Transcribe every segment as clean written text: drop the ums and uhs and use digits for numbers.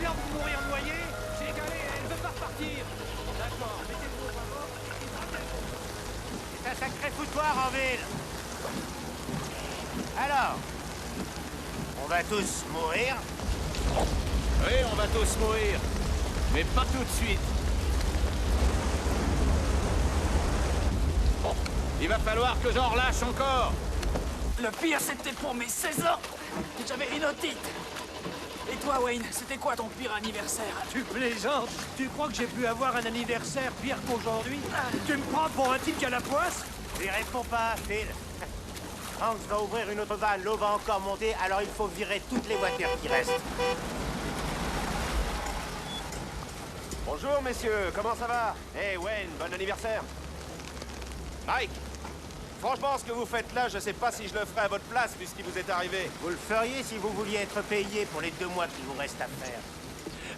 peur de mourir noyé? J'ai galé, elle veut pas repartir. D'accord, mettez-vous au bord. C'est un sacré foutoir en ville. Alors, on va tous mourir? Oui, on va tous mourir. Mais pas tout de suite. Bon, il va falloir que j'en relâche encore. Le pire, c'était pour mes 16 ans. J'avais une otite. Et toi, Wayne, c'était quoi ton pire anniversaire? Tu plaisantes? Tu crois que j'ai pu avoir un anniversaire pire qu'aujourd'hui? Tu me prends pour un type qui a la poisse? Lui réponds pas, Phil. Hanks va ouvrir une autre vanne, l'eau va encore monter, alors il faut virer toutes les voitures qui restent. Bonjour, messieurs, comment ça va? Hey, Wayne, bon anniversaire. Mike, franchement, ce que vous faites là, je sais pas si je le ferai à votre place, puisqu'il vous est arrivé. Vous le feriez si vous vouliez être payé pour les 2 mois qu'il vous reste à faire.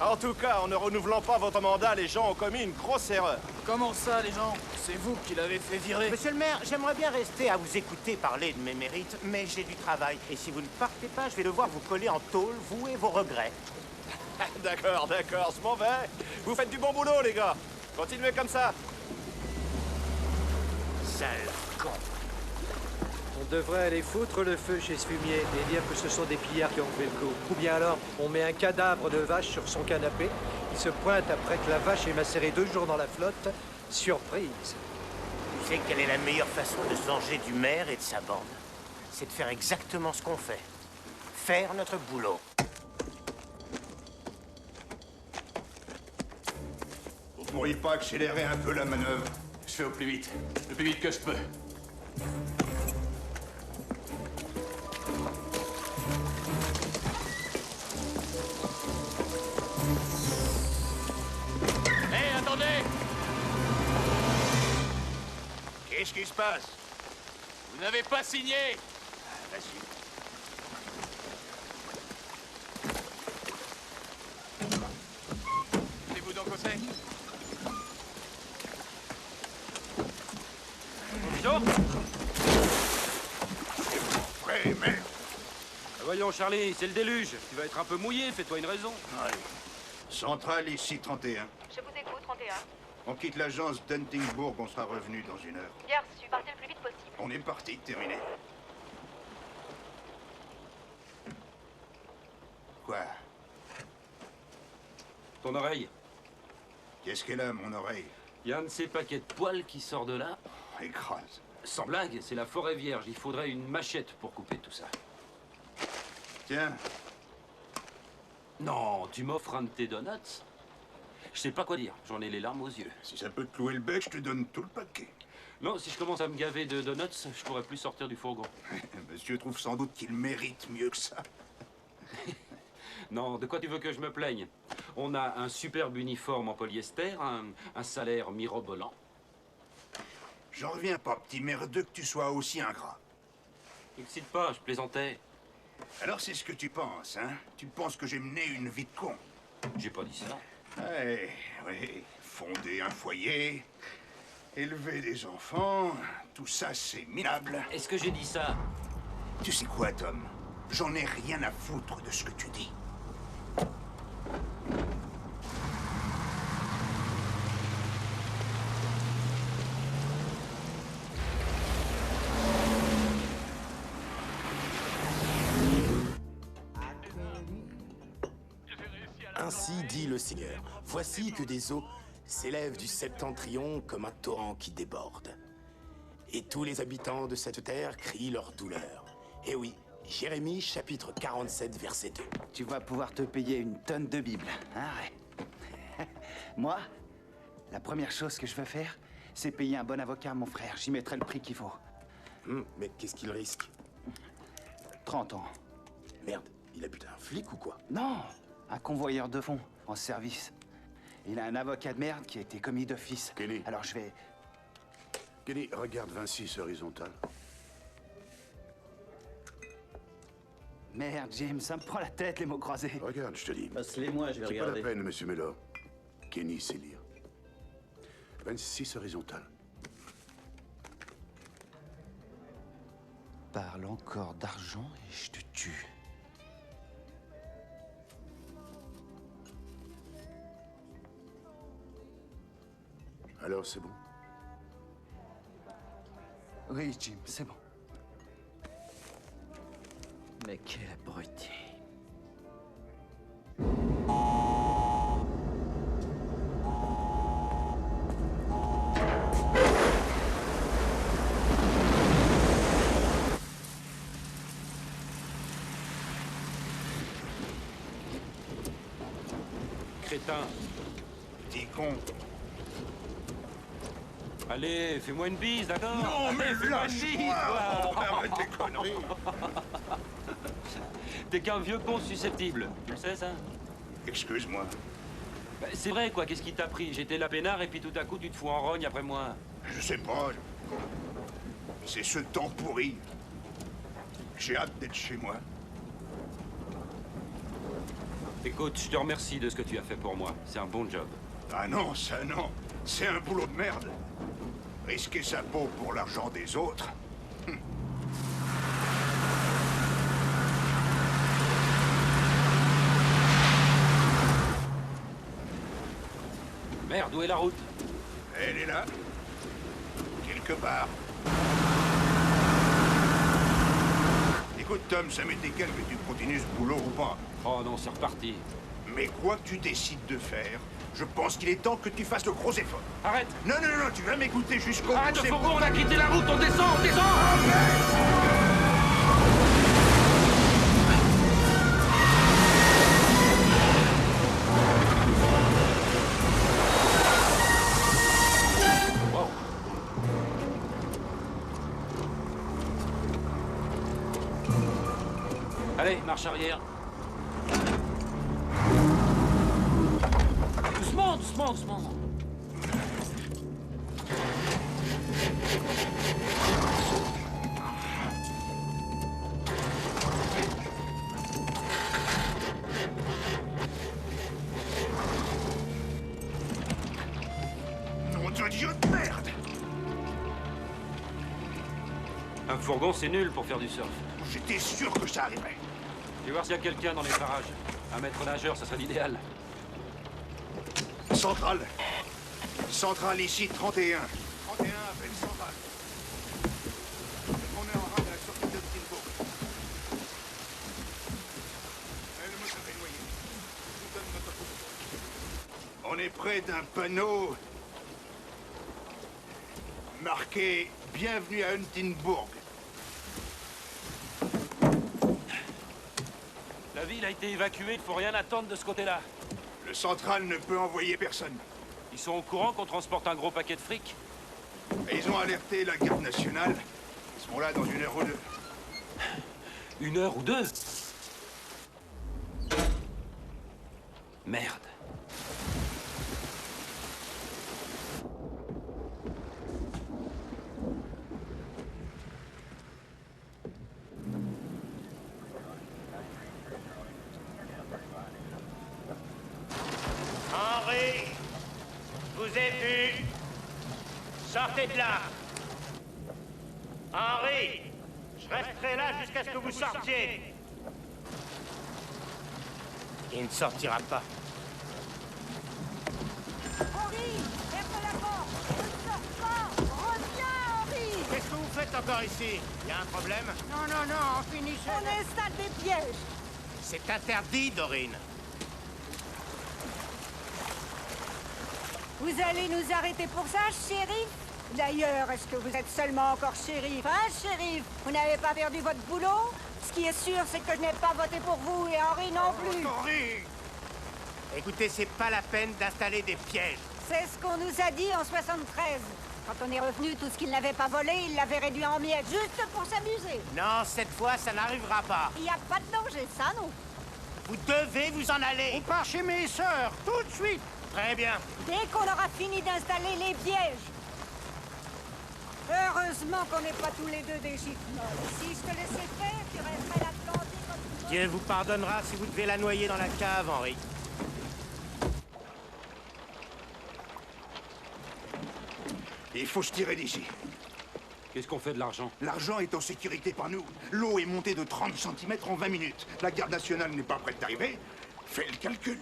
En tout cas, en ne renouvelant pas votre mandat, les gens ont commis une grosse erreur. Comment ça, les gens? C'est vous qui l'avez fait virer. Monsieur le maire, j'aimerais bien rester à vous écouter parler de mes mérites, mais j'ai du travail. Et si vous ne partez pas, je vais devoir vous coller en tôle, vous et vos regrets. D'accord, je m'en vais. Vous faites du bon boulot, les gars. Continuez comme ça. Sale con. On devrait aller foutre le feu chez ce fumier et dire que ce sont des pillards qui ont fait le coup. Ou bien alors, on met un cadavre de vache sur son canapé, il se pointe après que la vache ait macéré 2 jours dans la flotte. Surprise. Tu sais quelle est la meilleure façon de se venger du maire et de sa bande? C'est de faire exactement ce qu'on fait. Faire notre boulot. Vous pourriez pas accélérer un peu la manœuvre? Je fais au plus vite. Le plus vite que je peux. Hé, attendez! Qu'est-ce qui se passe? Vous n'avez pas signé! Vas-y. C'est-vous donc au sec? Bonjour. Prêt, merde. Voyons, Charlie, c'est le déluge. Tu vas être un peu mouillé, fais-toi une raison. Allez. Centrale ici, 31. Je vous écoute, 31. On quitte l'agence d'Huntingburg, on sera revenu dans 1 heure. Bien reçu, partez le plus vite possible. On est parti, terminé. Quoi? Ton oreille. Qu'est-ce qu'elle a, mon oreille? Il y a un de ces paquets de poils qui sort de là. Écrase. Sans blague, c'est la forêt vierge. Il faudrait une machette pour couper tout ça. Tiens, Non, tu m'offres un de tes donuts? Je sais pas quoi dire. J'en ai les larmes aux yeux. si ça peut te clouer le bec, je te donne tout le paquet. Non, si je commence à me gaver de donuts, je pourrais plus sortir du fourgon. Monsieur trouve sans doute qu'il mérite mieux que ça. Non, de quoi tu veux que je me plaigne? On a un superbe uniforme en polyester, un salaire mirobolant. J'en reviens pas, petit merdeux, que tu sois aussi ingrat. Excite pas, je plaisantais. Alors c'est ce que tu penses, hein? Tu penses que j'ai mené une vie de con? J'ai pas dit ça. Ouais, oui. Fonder un foyer, élever des enfants, tout ça c'est minable. Est-ce que j'ai dit ça? Tu sais quoi, Tom? J'en ai rien à foutre de ce que tu dis. Ainsi dit le Seigneur, voici que des eaux s'élèvent du septentrion comme un torrent qui déborde. Et tous les habitants de cette terre crient leur douleur. Et oui, Jérémie chapitre 47 verset 2. Tu vas pouvoir te payer une tonne de Bible, hein, ouais. Moi, la première chose que je veux faire, c'est payer un bon avocat à mon frère. J'y mettrai le prix qu'il faut. Mais qu'est-ce qu'il risque? 30 ans. Merde, il a buté un flic ou quoi? Non, un convoyeur de fonds, en service. Il a un avocat de merde qui a été commis d'office. Kenny. Alors je vais... Kenny, regarde 26 horizontal. Merde, Jim, ça me prend la tête, les mots croisés. Regarde, je te dis. Passe-les-moi, je vais C'est pas regarder. la peine, monsieur Miller. Kenny sait lire. 26 horizontal. Parle encore d'argent et je te tue. Alors c'est bon? Oui, Jim, c'est bon. Mais quel abruti. Crétin. Petit con. Allez, fais-moi une bise, d'accord? Non, mais fais-moi une bise, lâche-moi! quoi. Arrête tes conneries! T'es qu'un vieux con susceptible. Tu le sais, ça? Excuse-moi. Bah, c'est vrai, quoi. Qu'est-ce qui t'a pris? J'étais là peinard et puis tout à coup, tu te fous en rogne après moi. Je sais pas. C'est ce temps pourri. J'ai hâte d'être chez moi. Écoute, je te remercie de ce que tu as fait pour moi. C'est un bon job. Ah non, ça non. C'est un boulot de merde. Risquer sa peau pour l'argent des autres. Merde, où est la route? Elle est là. Quelque part. Écoute, Tom, ça m'est égal que tu continues ce boulot ou pas. Oh non, c'est reparti. Mais quoi que tu décides de faire, je pense qu'il est temps que tu fasses le gros effort. Arrête! Non, non, non, tu vas m'écouter jusqu'au bout. Arrête le c'est fourgon, bon. on a quitté la route, on descend, on descend! Wow. Allez, marche arrière. Doucement, doucement, doucement. Nom de Dieu de merde! Un fourgon, c'est nul pour faire du surf. J'étais sûr que ça arriverait. Je vais voir s'il y a quelqu'un dans les parages. Un maître nageur, ça serait l'idéal. Centrale. Centrale ici, 31. 31, appelle centrale. On est en rade à la sortie de Tilburg. Le moteur est noyé. Je vous donne notre coup. On est près d'un panneau marqué « Bienvenue à Huntingburg ». La ville a été évacuée, il faut rien attendre de ce côté-là. Le central ne peut envoyer personne. Ils sont au courant qu'on transporte un gros paquet de fric? Et ils ont alerté la garde nationale. Ils seront là dans 1 heure ou 2. 1 heure ou 2? Merde. Henri, je vous ai vu. Sortez de là. Henri, je resterai là jusqu'à ce que vous sortiez. Il ne sortira pas. Henri, ferme la porte. Ne sors pas. Reviens, Henri. Qu'est-ce que vous faites encore ici? Il y a un problème? Non, non, non, on finit. On installe des pièges. C'est interdit, Dorine. Vous allez nous arrêter pour ça, shérif? D'ailleurs, est-ce que vous êtes seulement encore shérif, hein, shérif? Vous n'avez pas perdu votre boulot? Ce qui est sûr, c'est que je n'ai pas voté pour vous et Henri non plus. Henri! Écoutez, c'est pas la peine d'installer des pièges. C'est ce qu'on nous a dit en 73. Quand on est revenu, tout ce qu'il n'avait pas volé, il l'avait réduit en miettes, juste pour s'amuser. Non, cette fois, ça n'arrivera pas. Il n'y a pas de danger, ça, non? Vous devez vous en aller. On part chez mes sœurs, tout de suite. Très bien. Dès qu'on aura fini d'installer les pièges. Heureusement qu'on n'est pas tous les deux des chiffres molles. Si je te laissais faire, tu resterais là planté comme tout le monde. Dieu vous pardonnera si vous devez la noyer dans la cave, Henri. Il faut se tirer d'ici. Qu'est-ce qu'on fait de l'argent? L'argent est en sécurité par nous. L'eau est montée de 30 cm en 20 minutes. La garde nationale n'est pas prête d'arriver. Fais le calcul.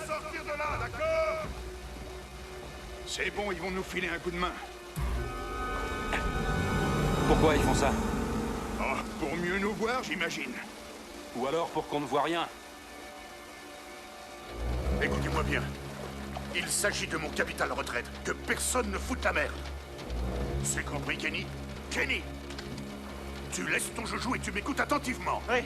sortir de là, d'accord? C'est bon, ils vont nous filer un coup de main. Pourquoi ils font ça? Oh, pour mieux nous voir, j'imagine. Ou alors pour qu'on ne voit rien? Écoutez-moi bien. Il s'agit de mon capital retraite. Que personne ne foute la merde. C'est compris, Kenny? Kenny! Tu laisses ton joujou et tu m'écoutes attentivement. Oui.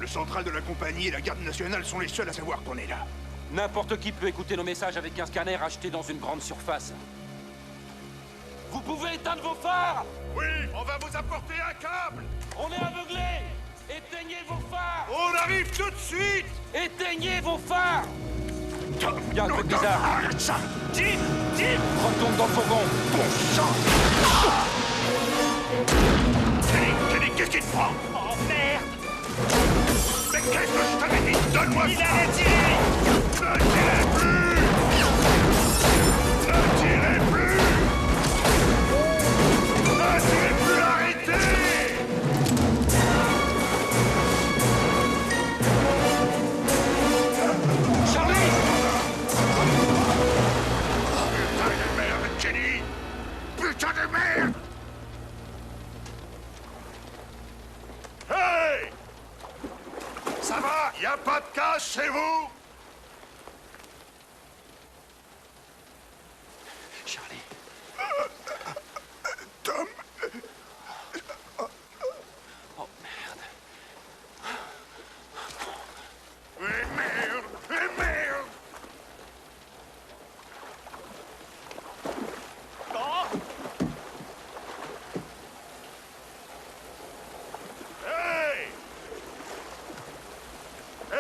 Le central de la compagnie et la garde nationale sont les seuls à savoir qu'on est là. N'importe qui peut écouter nos messages avec un scanner acheté dans une grande surface. Vous pouvez éteindre vos phares? Oui, on va vous apporter un câble. On est aveuglés! Éteignez vos phares! On arrive tout de suite. Éteignez vos phares! Il y a un truc bizarre. Arrête ça. Jim! Jim! Retourne dans le fourgon. Bon sang. Kenny, qu'est-ce qui te prend? Oh merde! Mais qu'est-ce que je t'avais dit? Donne-moi ça. Il allait tirer! Ne tirez plus. Ne tirez plus. Ne tirez plus, arrêtez. Putain de merde, Kenny! Putain de merde! Hey! Ça va? Y a pas de casse chez vous? Charlie. Tom? Oh, merde. Merde! Merde! Hey!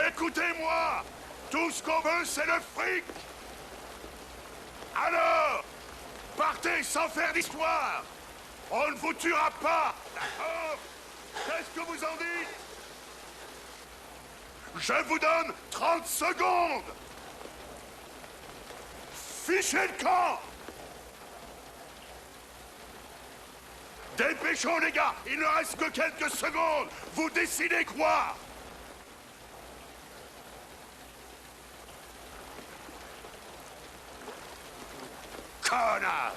Écoutez-moi! Tout ce qu'on veut, c'est le fric! Alors, partez sans faire d'histoire! On ne vous tuera pas! D'accord? Qu'est-ce que vous en dites? Je vous donne 30 secondes! Fichez le camp! Dépêchons, les gars! Il ne reste que quelques secondes! Vous décidez quoi? Connard!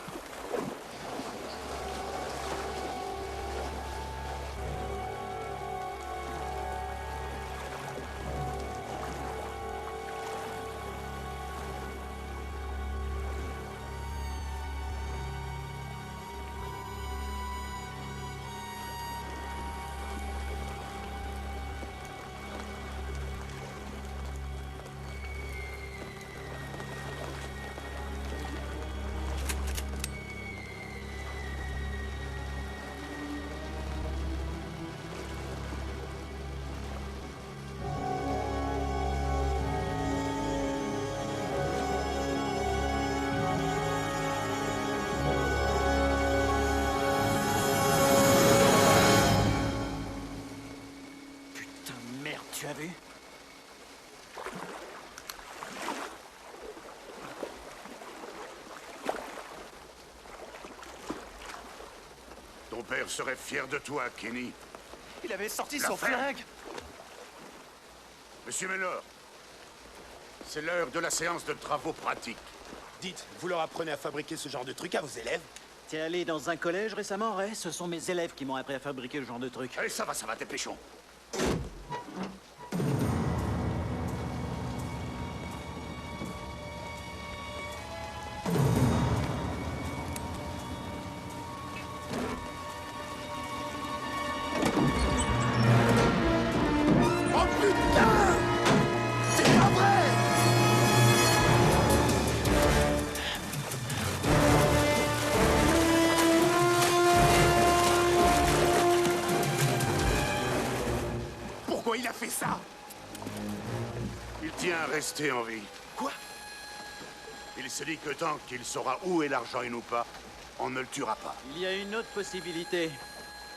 Putain de merde, tu as vu? Ton père serait fier de toi, Kenny. Il avait sorti La son ferme. flingue! Monsieur Mellor, c'est l'heure de la séance de travaux pratiques. Dites, vous leur apprenez à fabriquer ce genre de truc à vos élèves? T'es allé dans un collège récemment, Ray? Ce sont mes élèves qui m'ont appris à fabriquer le genre de truc. Allez, ça va, dépêchons. Oh putain! C'est pas vrai! Pourquoi il a fait ça? Il tient à rester en vie. Quoi? Il se dit que tant qu'il saura où est l'argent et nous pas, on ne le tuera pas. Il y a une autre possibilité.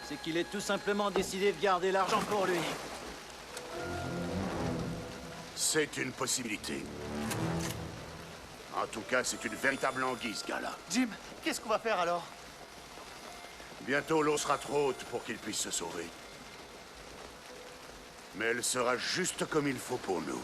C'est qu'il ait tout simplement décidé de garder l'argent pour lui. C'est une possibilité. En tout cas, c'est une véritable anguille, ce gars-là. Jim, qu'est-ce qu'on va faire alors? Bientôt, l'eau sera trop haute pour qu'il puisse se sauver. Mais elle sera juste comme il faut pour nous.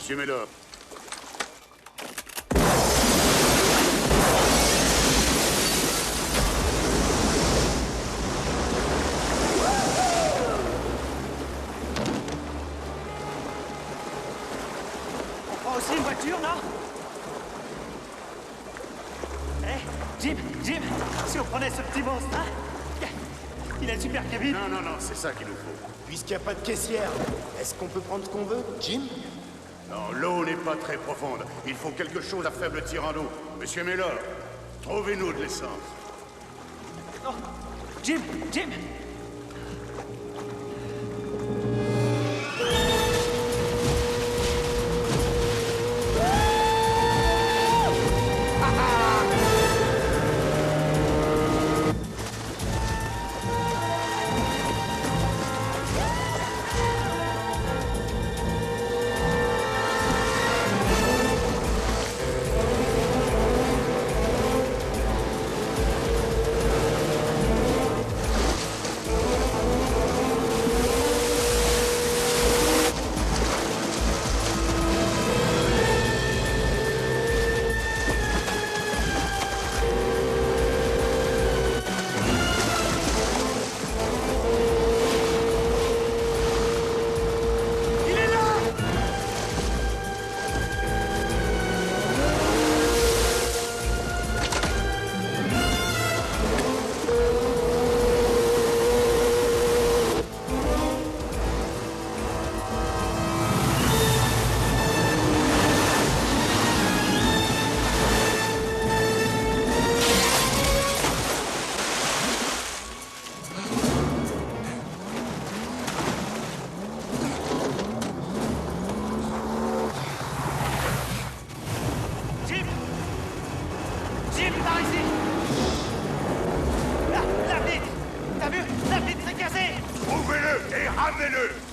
Monsieur Mellor. On prend aussi une voiture, non? Jim, si on prenait ce petit monstre, hein? Il a une super cabine. Non, c'est ça qu'il nous faut. Puisqu'il n'y a pas de caissière, est-ce qu'on peut prendre ce qu'on veut, Jim? Non, l'eau n'est pas très profonde. Il faut quelque chose à faible tir en eau. Monsieur Mellor, trouvez-nous de l'essence. Oh, Jim!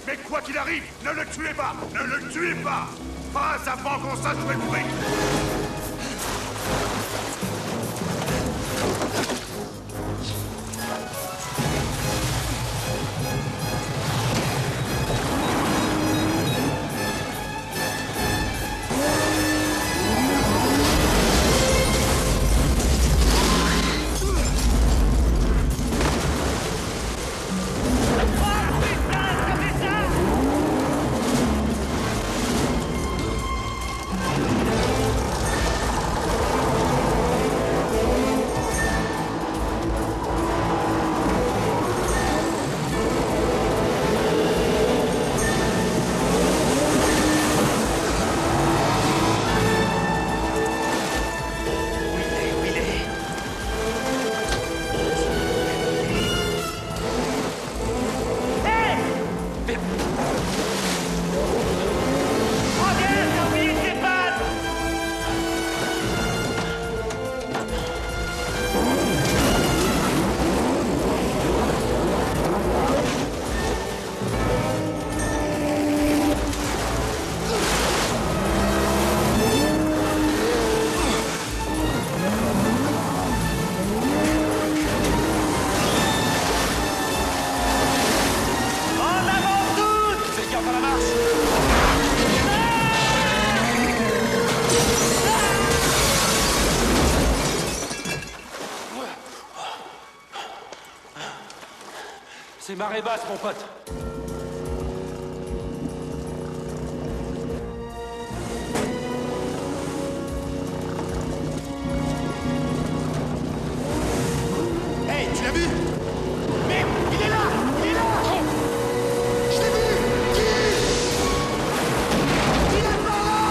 Mais quoi qu'il arrive, ne le tuez pas! Ne le tuez pas! Pas avant qu'on sache où est le bruit! C'est marée basse, mon pote. Hey, tu l'as vu? Merde, il est là! Il est là! Je l'ai vu! Qui? Il est par là!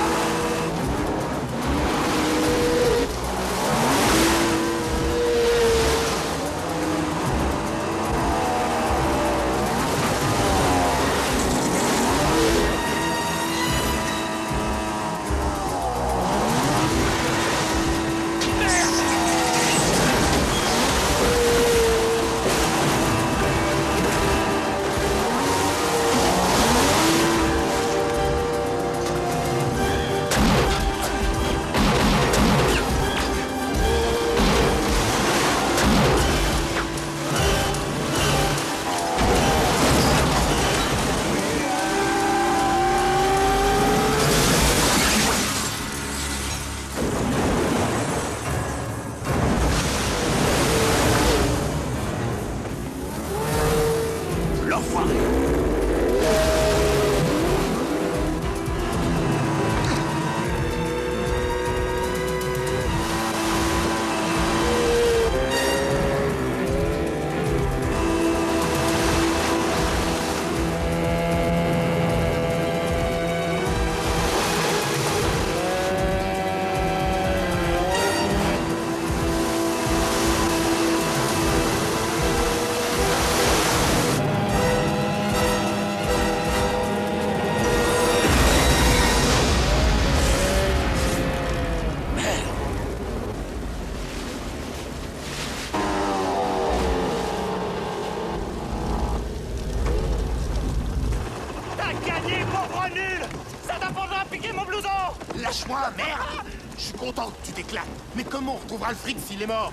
piqué mon blouson! Lâche-moi, merde! Je suis content que tu t'éclates. Mais comment on retrouvera le fric s'il est mort?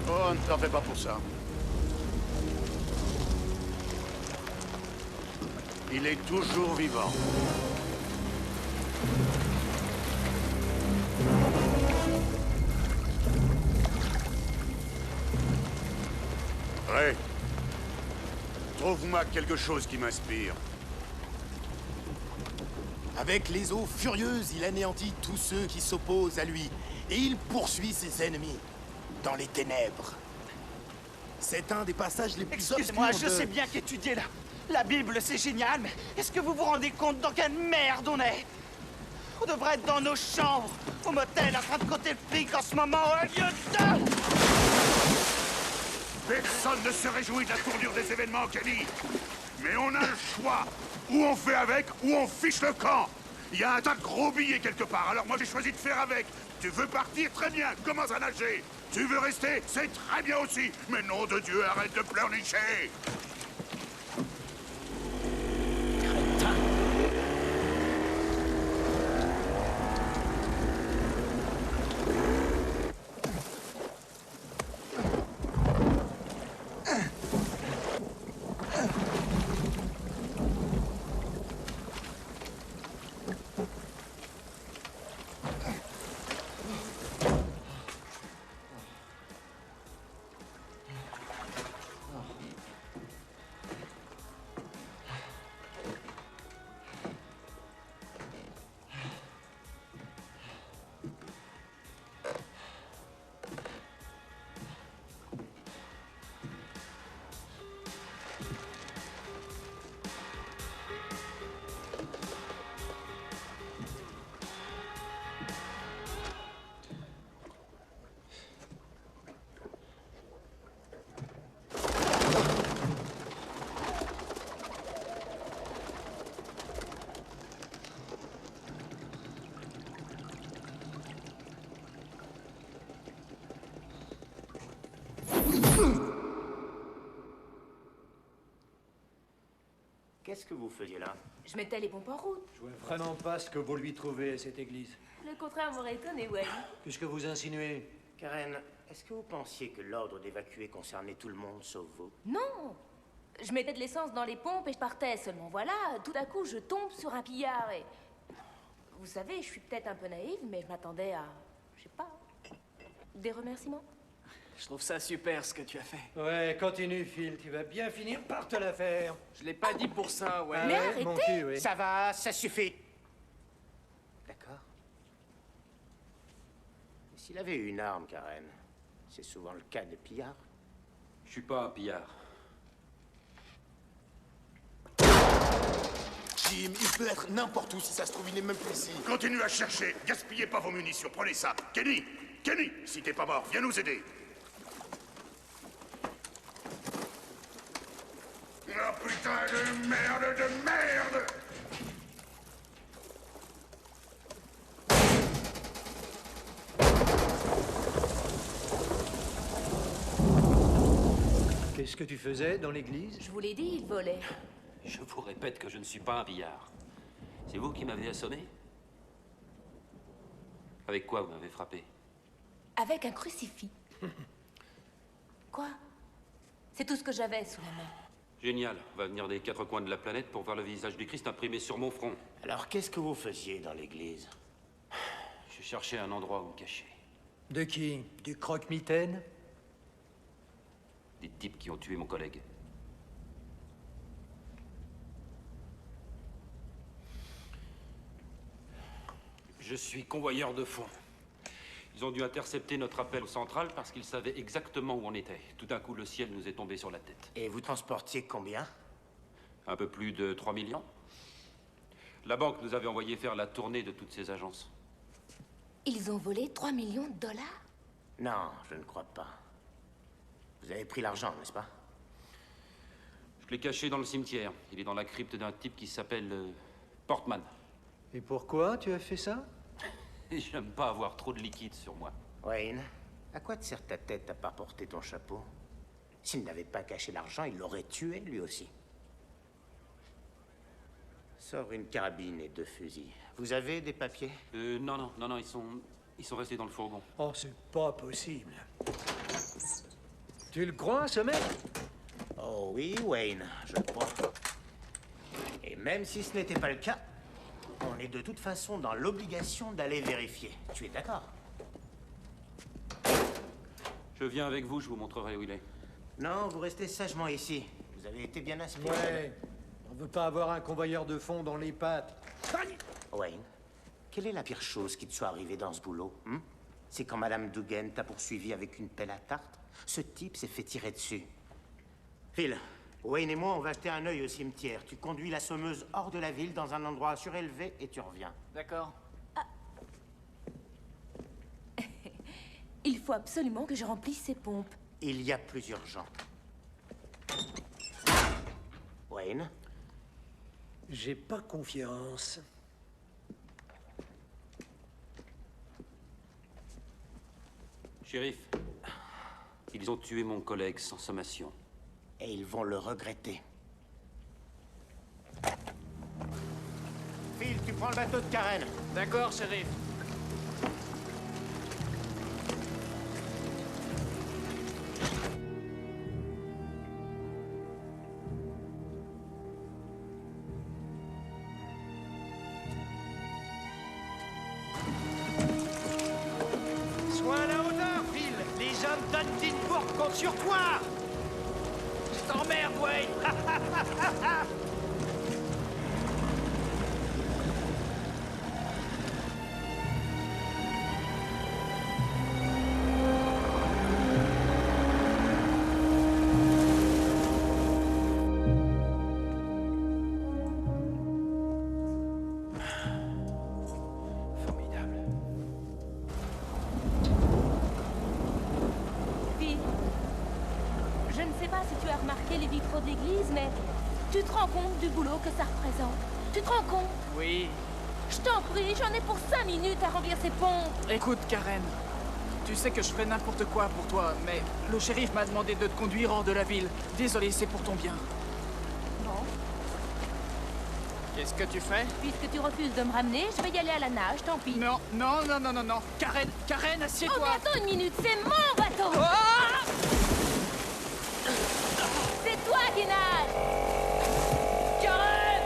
Oh, ne t'en fais pas pour ça. Il est toujours vivant. Ray, trouve-moi quelque chose qui m'inspire. Avec les eaux furieuses, il anéantit tous ceux qui s'opposent à lui. Et il poursuit ses ennemis dans les ténèbres. C'est un des passages les plus obscurs Excusez-moi, je de... sais bien qu'étudier la Bible, c'est génial, mais est-ce que vous vous rendez compte dans quelle merde on est? On devrait être dans nos chambres, au motel, en train de compter le fric en ce moment, au lieu de... Personne ne se réjouit de la tournure des événements, Kenny. Mais on a le choix. Ou on fait avec, ou on fiche le camp. Il y a un tas de gros billets quelque part, alors moi j'ai choisi de faire avec. Tu veux partir? Très bien, commence à nager. Tu veux rester? C'est très bien aussi. Mais nom de Dieu, arrête de pleurnicher. Qu'est-ce que vous faisiez là? Je mettais les pompes en route. Je vois vraiment pas ce que vous lui trouvez à cette église. Le contraire m'aurait étonné, Wayne. Qu'est-ce que vous insinuez? Karen, est-ce que vous pensiez que l'ordre d'évacuer concernait tout le monde sauf vous? Non. Je mettais de l'essence dans les pompes et je partais seulement. Voilà, tout à coup, je tombe sur un pillard et... Vous savez, je suis peut-être un peu naïve, mais je m'attendais à... Je sais pas... Des remerciements. Je trouve ça super ce que tu as fait. Ouais, continue, Phil. Tu vas bien finir par te la faire. Je l'ai pas dit pour ça, ouais. Ah Mais ouais, arrêtez. mon cul, oui. Ça va, ça suffit. D'accord. S'il avait eu une arme, Karen, c'est souvent le cas des pillards. Je suis pas un pillard. Jim, il peut être n'importe où si ça se trouve, il n'est même plus ici. Continue à chercher. Gaspillez pas vos munitions. Prenez ça. Kenny! Kenny! Si t'es pas mort, viens nous aider. Oh putain de merde de merde! Qu'est-ce que tu faisais dans l'église? Je vous l'ai dit, il volait. Je vous répète que je ne suis pas un pillard. C'est vous qui m'avez assommé? Avec quoi vous m'avez frappé? Avec un crucifix. Quoi? C'est tout ce que j'avais sous la main. Génial. On va venir des quatre coins de la planète pour voir le visage du Christ imprimé sur mon front. Alors, qu'est-ce que vous faisiez dans l'église? Je cherchais un endroit où me cacher. De qui? Du croque-mitaine? Des types qui ont tué mon collègue. Je suis convoyeur de fonds. Ils ont dû intercepter notre appel au central parce qu'ils savaient exactement où on était. Tout d'un coup, le ciel nous est tombé sur la tête. Et vous transportiez combien? Un peu plus de 3 millions. La banque nous avait envoyé faire la tournée de toutes ces agences. Ils ont volé 3 millions de dollars? Non, je ne crois pas. Vous avez pris l'argent, n'est-ce pas? Je l'ai caché dans le cimetière. Il est dans la crypte d'un type qui s'appelle Portman. Et pourquoi tu as fait ça? Et j'aime pas avoir trop de liquide sur moi. Wayne, à quoi te sert ta tête à part porter ton chapeau? S'il n'avait pas caché l'argent, il l'aurait tué, lui aussi. Sors une carabine et 2 fusils. Vous avez des papiers? Non, ils sont restés dans le fourgon. Oh, c'est pas possible. Tu le crois, ce mec? Oh oui, Wayne, je le crois. Et même si ce n'était pas le cas, on est de toute façon dans l'obligation d'aller vérifier. Tu es d'accord? Je viens avec vous, je vous montrerai où il est. Non, vous restez sagement ici. Vous avez été bien inspiré. Ouais. On veut pas avoir un convoyeur de fond dans les pattes. Wayne, quelle est la pire chose qui te soit arrivée dans ce boulot, hein? C'est quand Madame Dugan t'a poursuivi avec une pelle à tarte? Ce type s'est fait tirer dessus. Phil, Wayne et moi, on va jeter un œil au cimetière. Tu conduis la sommeuse hors de la ville, dans un endroit surélevé, et tu reviens. D'accord. Il faut absolument que je remplisse ces pompes. Il y a plusieurs gens. Wayne? J'ai pas confiance. Shérif, ils ont tué mon collègue sans sommation. Et ils vont le regretter. Phil, tu prends le bateau de Karen. D'accord, shérif. Sois à la hauteur, Phil. Les hommes d'Antinbourg comptent sur toi. Je t'emmerde, Wayne. Phil, je ne sais pas si tu as remarqué les vitraux de l'église, mais tu te rends compte du boulot que ça représente? Tu te rends compte? Oui. Je t'en prie, j'en ai pour 5 minutes à remplir ces pompes. Écoute, Karen. Tu sais que je ferais n'importe quoi pour toi, mais le shérif m'a demandé de te conduire hors de la ville. Désolé, c'est pour ton bien. Bon, Qu'est-ce que tu fais? puisque tu refuses de me ramener, je vais y aller à la nage, tant pis. Non, non, non, non, non, non. Karen, assieds-toi. Oh, mais attends une minute, c'est mon bateau! Ah! C'est toi qui nage! Karen!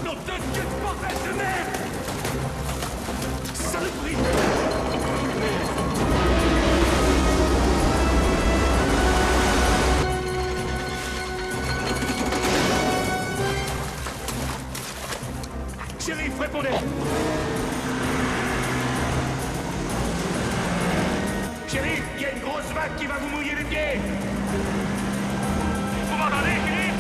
Nom de Dieu de bordel de merde! Saloperie! Shérif, répondez! Shérif, il y a une grosse vague qui va vous mouiller les pieds! Vous m'entendez, shérif?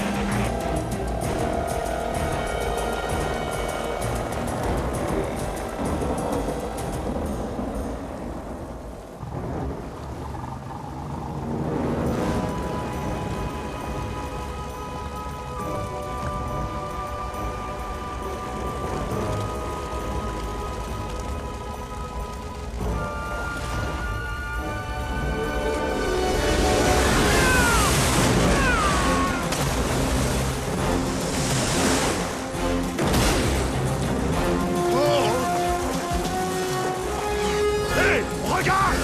Hé, regarde!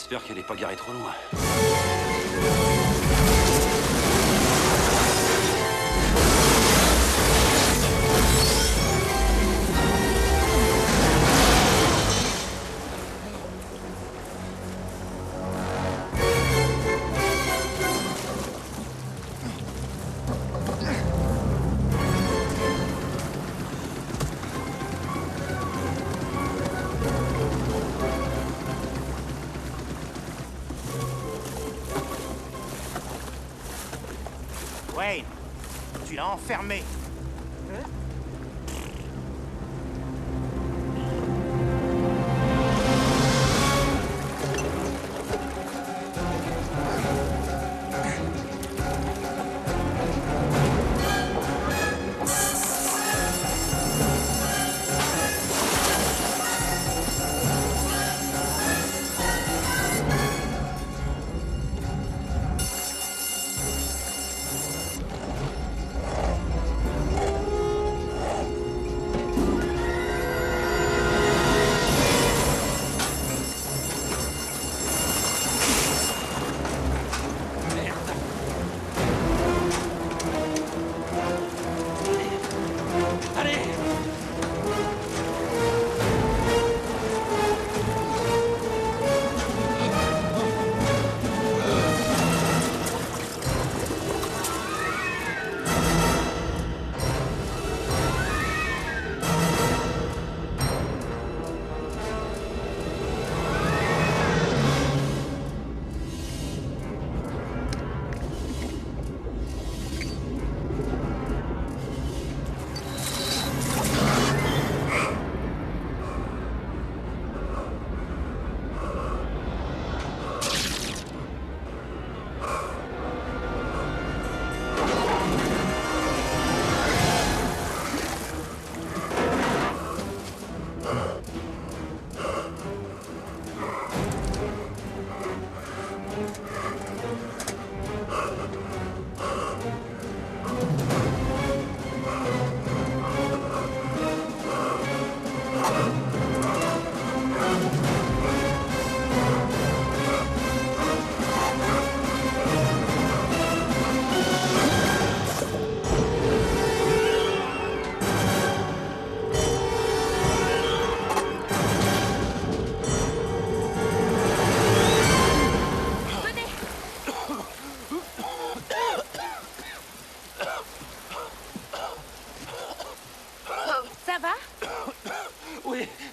J'espère qu'elle n'est pas garée trop loin. Wayne, tu l'as enfermé.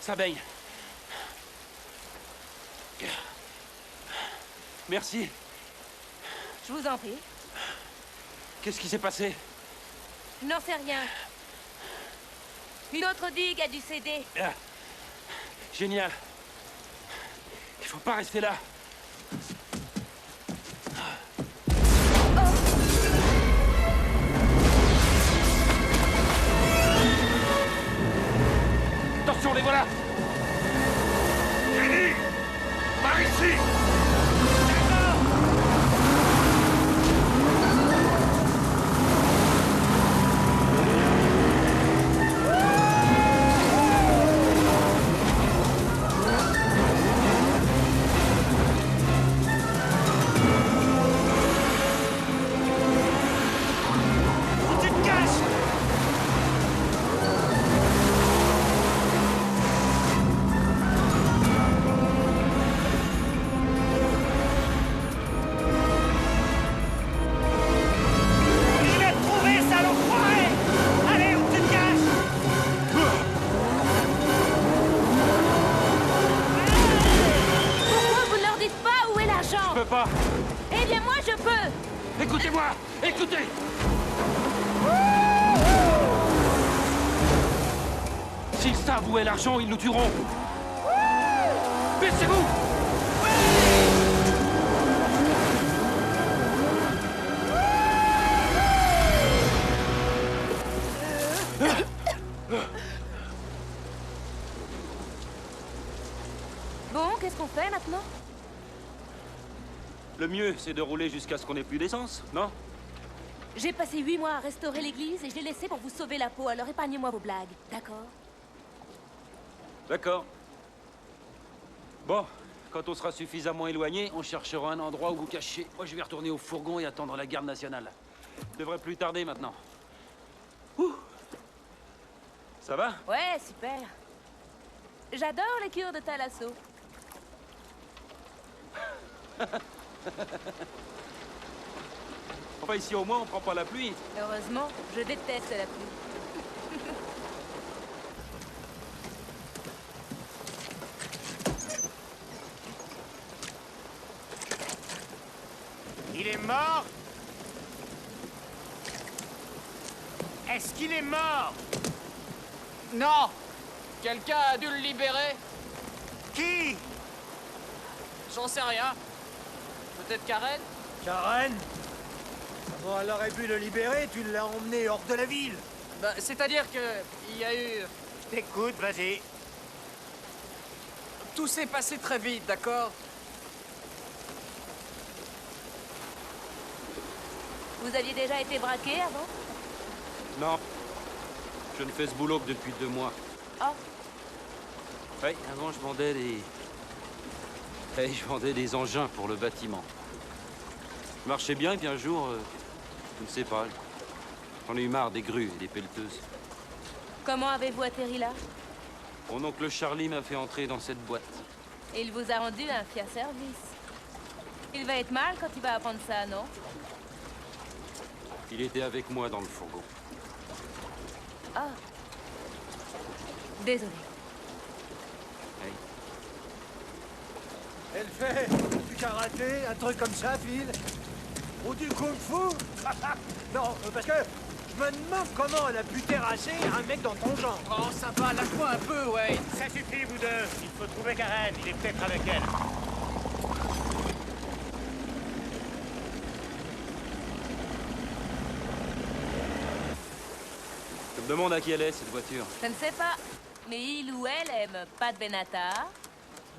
Ça baigne. Merci. Je vous en prie. Qu'est-ce qui s'est passé? Je n'en sais rien. Une autre digue a dû céder. Ah. Génial. Il faut pas rester là. Attention, les voilà! Kenny! Par ici! Eh bien, moi, je peux. Écoutez-moi! Écoutez! S'ils savent où est l'argent, ils nous tueront. Baissez-vous! Bon, qu'est-ce qu'on fait maintenant? Le mieux, c'est de rouler jusqu'à ce qu'on ait plus d'essence, non? J'ai passé 8 mois à restaurer l'église et je l'ai laissé pour vous sauver la peau, alors épargnez-moi vos blagues, d'accord? D'accord. Bon, Quand on sera suffisamment éloigné, on cherchera un endroit où vous cacher. Moi, je vais retourner au fourgon et attendre la garde nationale. Devrait plus tarder maintenant. Ouh. Ça va? Ouais, super. J'adore les cures de Thalasso. Enfin, ici au moins, on prend pas la pluie. Heureusement, je déteste la pluie. Il est mort? Est-ce qu'il est mort? Non! Quelqu'un a dû le libérer? Qui? J'en sais rien. Peut-être Karen? Karen? Comment elle aurait pu le libérer? Tu l'as emmené hors de la ville. Bah, c'est-à-dire que il y a eu... T'écoute, vas-y. Tout s'est passé très vite, d'accord? Vous aviez déjà été braqué avant? Non. Je ne fais ce boulot que depuis 2 mois. Oh. Oui, avant, je vendais des... Hey, je vendais des engins pour le bâtiment. Je marchais bien, et puis un jour, je ne sais pas, j'en ai eu marre des grues et des pelleteuses. Comment avez-vous atterri là? Mon oncle Charlie m'a fait entrer dans cette boîte. Et il vous a rendu un fier service. Il va être mal quand il va apprendre ça, non? Il était avec moi dans le fourgon. Ah. Désolé. Hey. Elle fait du karaté, un truc comme ça, Phil? Ou du kung-fu? Non, parce que je me demande comment elle a pu terrasser un mec dans ton genre. Oh, ça va, lâche-toi un peu, Wayne. Ça suffit, vous deux. Il faut trouver Karen. Il est peut-être avec elle. Je me demande à qui elle est, cette voiture. Je ne sais pas, mais il ou elle aime Pat Benatar,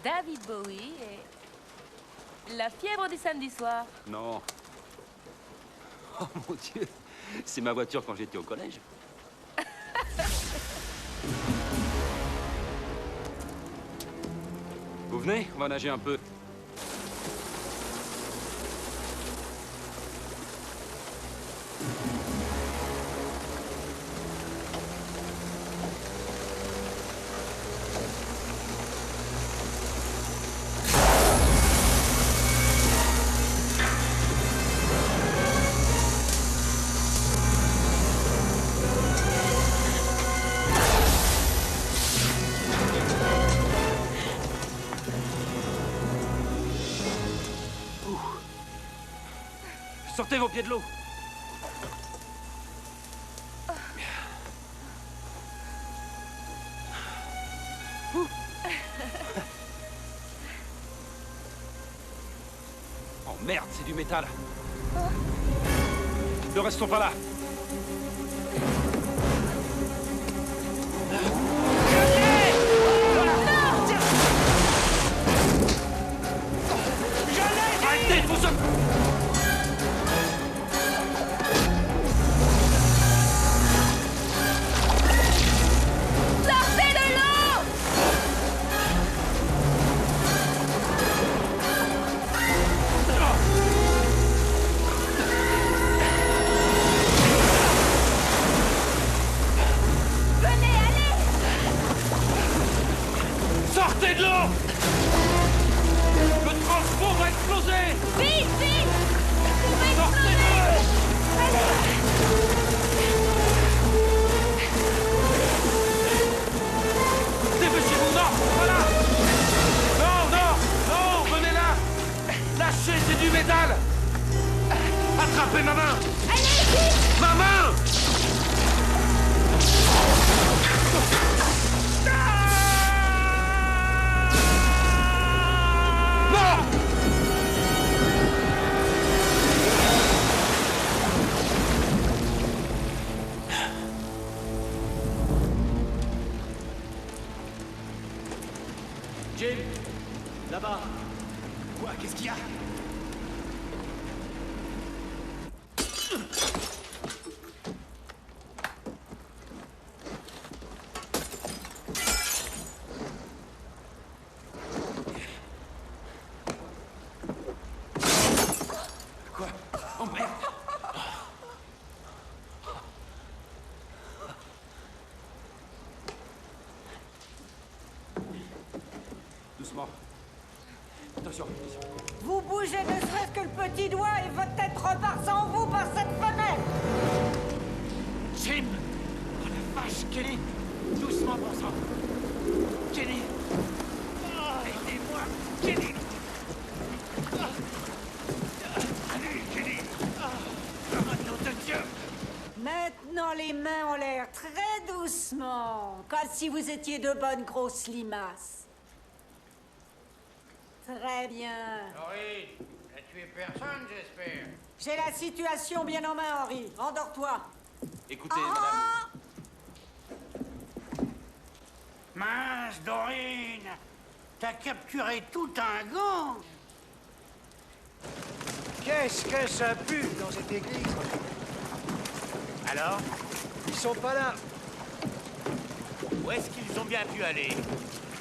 David Bowie et la fièvre du samedi soir. Non. Oh mon Dieu, c'est ma voiture quand j'étais au collège. Vous venez? On va nager un peu. Sortez vos pieds de l'eau. Oh merde, c'est du métal. Ne restons pas là. Arrêtez, vous autres! Sortez de l'eau! Venez, allez! Sortez de l'eau! Le transport va exploser! Vite, vite! Il va exploser! Dépêchez-vous, non! Voilà! Non, non! Non! Venez là! Lâchez, c'est du métal! Attrapez ma main! Allez, vite! Ma main! Non! Jim, là-bas. Quoi? Qu'est-ce qu'il y a? doucement. Attention, attention. Vous bougez ne serait-ce que le petit doigt et votre tête repart sans vous par cette fenêtre. Jim! Oh la vache, Kenny! Doucement, bon sang! Kenny! Aidez-moi! Kenny! Allez, Kenny! Nom de Dieu! Maintenant, les mains en l'air, très doucement, comme si vous étiez de bonnes grosses limaces. Très bien. Henri, t'as tué personne, j'espère. J'ai la situation bien en main, Henri. Endors-toi. Écoutez, Ah! Mince, Dorine! T'as capturé tout un gang! Qu'est-ce que ça pue dans cette église? Alors, Ils sont pas là. où est-ce qu'ils ont bien pu aller?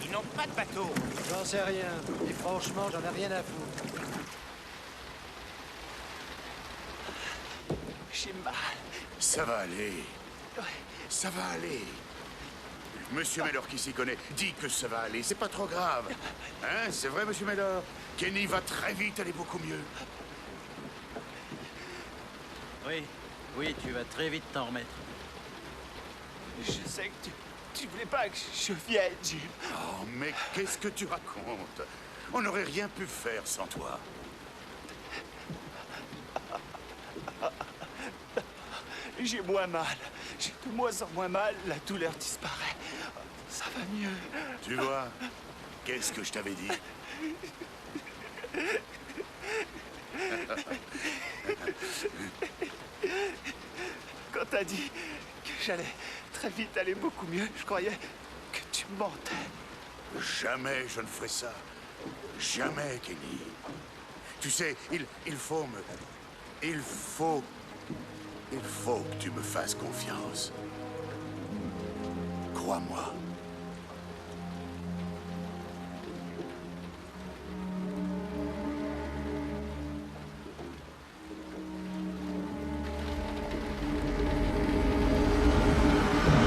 Ils n'ont pas de bateau. J'en sais rien. Et franchement, j'en ai rien à foutre. J'ai mal. Ça va aller. Ça va aller. Monsieur Mellor qui s'y connaît dit que ça va aller. C'est pas trop grave. Hein, c'est vrai, monsieur Mellor? Kenny va très vite aller beaucoup mieux. Oui, tu vas très vite t'en remettre. Je sais que tu voulais pas que je vienne, Jim. Oh, mais qu'est-ce que tu racontes? On n'aurait rien pu faire sans toi. J'ai moins mal. J'ai de moins en moins mal. La douleur disparaît. Ça va mieux. Tu vois? Qu'est-ce que je t'avais dit? Quand t'as dit que j'allais très vite aller beaucoup mieux, je croyais que tu mentais. Jamais je ne ferai ça. Jamais, Kenny. Tu sais, il faut que tu me fasses confiance. Crois-moi.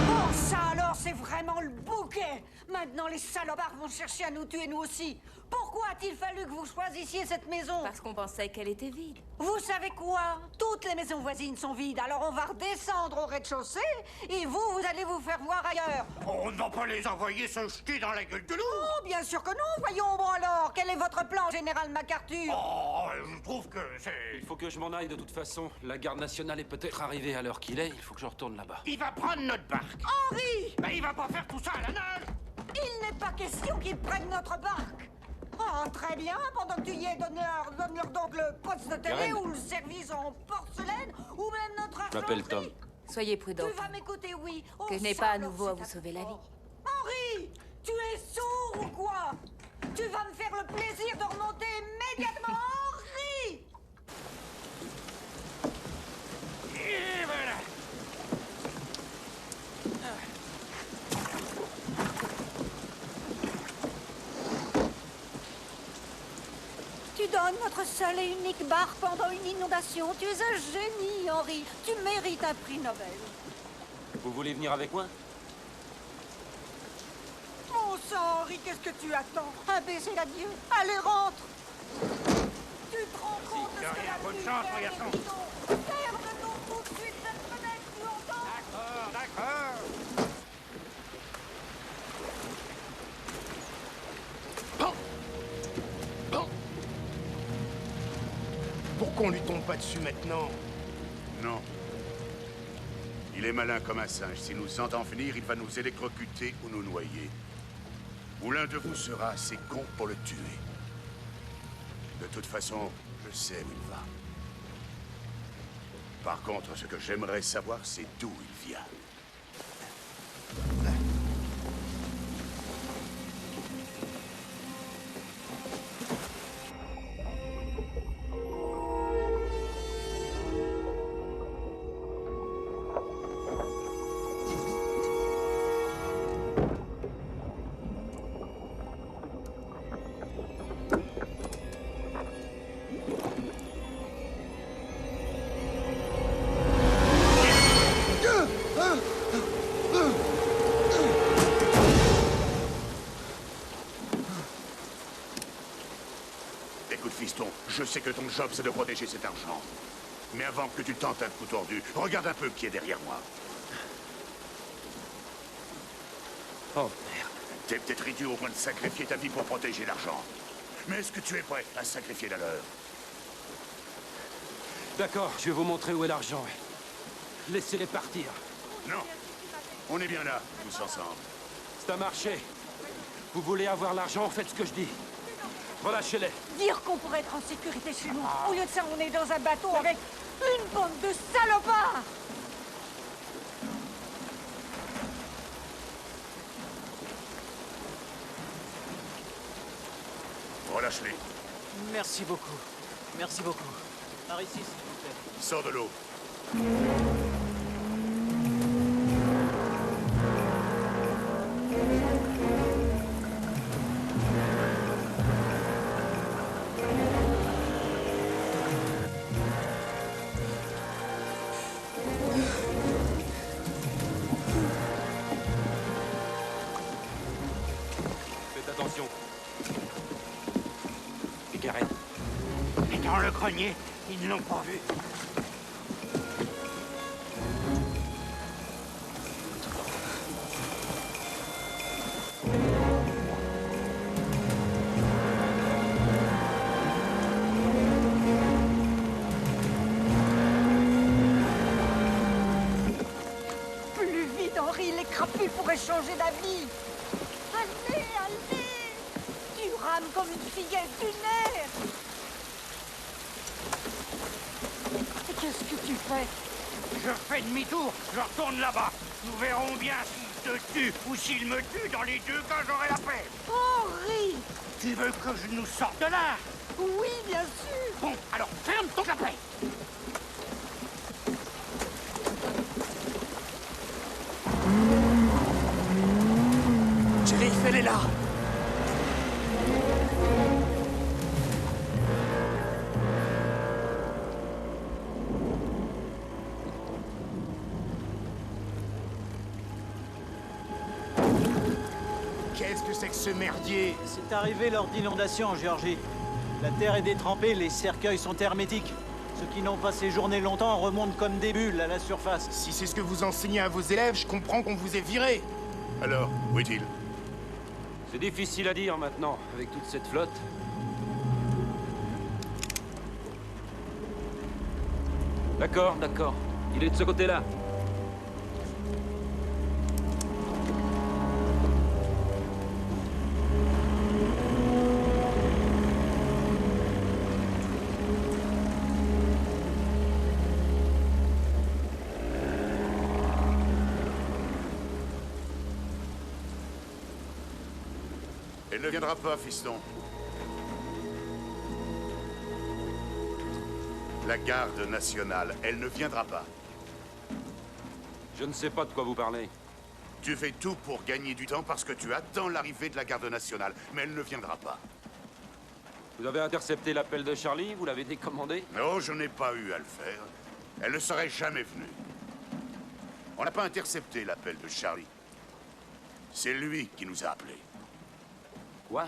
Bon, ça alors, c'est vraiment le bouquet. Maintenant, les salopards vont chercher à nous tuer, nous aussi. Pourquoi a-t-il fallu que vous choisissiez cette maison? Parce qu'on pensait qu'elle était vide. Vous savez quoi? Toutes les maisons voisines sont vides, alors on va redescendre au rez-de-chaussée et vous allez vous faire voir ailleurs. On ne va pas les envoyer se jeter dans la gueule de loup! Oh, bien sûr que non, voyons, bon alors, quel est votre plan, Général MacArthur? Oh, je trouve que c'est... Il faut que je m'en aille de toute façon. La garde nationale est peut-être arrivée à l'heure qu'il est. Il faut que je retourne là-bas. Il va prendre notre barque! Henri! Mais il va pas faire tout ça à la nage! Il n'est pas question qu'ils prennent notre barque. Oh, très bien, pendant que tu y es, donne-leur donc le poste de télé Karen. ou le service en porcelaine ou même notre Je m'appelle argenterie. Tom. Soyez prudent. Tu vas m'écouter, oui. Oh, Que je n'ai ça, pas à alors, nouveau à c'est vous sauver la vie. Henri, tu es sourd ou quoi? Tu vas me faire le plaisir de remonter immédiatement, Henri! Et voilà! Tu donnes notre seule et unique barque pendant une inondation. Tu es un génie, Henri. Tu mérites un prix Nobel. Vous voulez venir avec moi? Mon sang, Henri, qu'est-ce que tu attends? Un baiser d'adieu. Allez, rentre. Tu te rends compte de de ce que rien. la Bonne pluie chance, fait mon à garçon. des bidons? Ferme-nous tout de suite cette fenêtre, tu entends? D'accord. Pourquoi on lui tombe pas dessus maintenant? Non. Il est malin comme un singe. S'il nous entend venir, il va nous électrocuter ou nous noyer. Ou l'un de vous sera assez con pour le tuer. De toute façon, je sais où il va. Par contre, ce que j'aimerais savoir, c'est d'où il vient. Je sais que ton job, c'est de protéger cet argent. Mais avant que tu tentes un coup tordu, regarde un peu qui est derrière moi. Oh, merde. T'es peut-être idiot au point de sacrifier ta vie pour protéger l'argent. Mais est-ce que tu es prêt à sacrifier la leur? D'accord, je vais vous montrer où est l'argent. Laissez-les partir. Non. On est bien là, tous ensemble. C'est un marché. Vous voulez avoir l'argent, faites ce que je dis. Relâchez-les. Dire qu'on pourrait être en sécurité chez nous. Au lieu de ça, on est dans un bateau avec une bande de salopards. Relâche-les. Merci beaucoup. Merci beaucoup. Par ici, s'il vous plaît. Sors de l'eau. Faites attention. Et Karen. Et dans le grenier, ils ne l'ont pas vu. Plus vite, Henri, les crapus pourraient changer d'avis. Allez, allez. Tu rames comme une fillette lunaire. Et qu'est-ce que tu fais? Je fais demi-tour, je retourne là-bas. Nous verrons bien s'il te tue ou s'il me tue. Dans les deux cas, j'aurai la paix. Henri! Tu veux que je nous sorte de là? Oui, bien sûr. Bon, alors ferme ton clapet. Shérif, elle est là. Qu'est-ce que c'est que ce merdier? C'est arrivé lors d'inondations en Géorgie. La terre est détrempée, les cercueils sont hermétiques. Ceux qui n'ont pas séjourné longtemps remontent comme des bulles à la surface. Si c'est ce que vous enseignez à vos élèves, je comprends qu'on vous ait viré. Alors, où est-il? C'est difficile à dire maintenant, avec toute cette flotte. D'accord, d'accord. Il est de ce côté-là. Elle ne viendra pas, fiston. La garde nationale, elle ne viendra pas. Je ne sais pas de quoi vous parlez. Tu fais tout pour gagner du temps parce que tu attends l'arrivée de la garde nationale, mais elle ne viendra pas. Vous avez intercepté l'appel de Charlie? Vous l'avez décommandé? Non, je n'ai pas eu à le faire. Elle ne serait jamais venue. On n'a pas intercepté l'appel de Charlie. C'est lui qui nous a appelés. Quoi?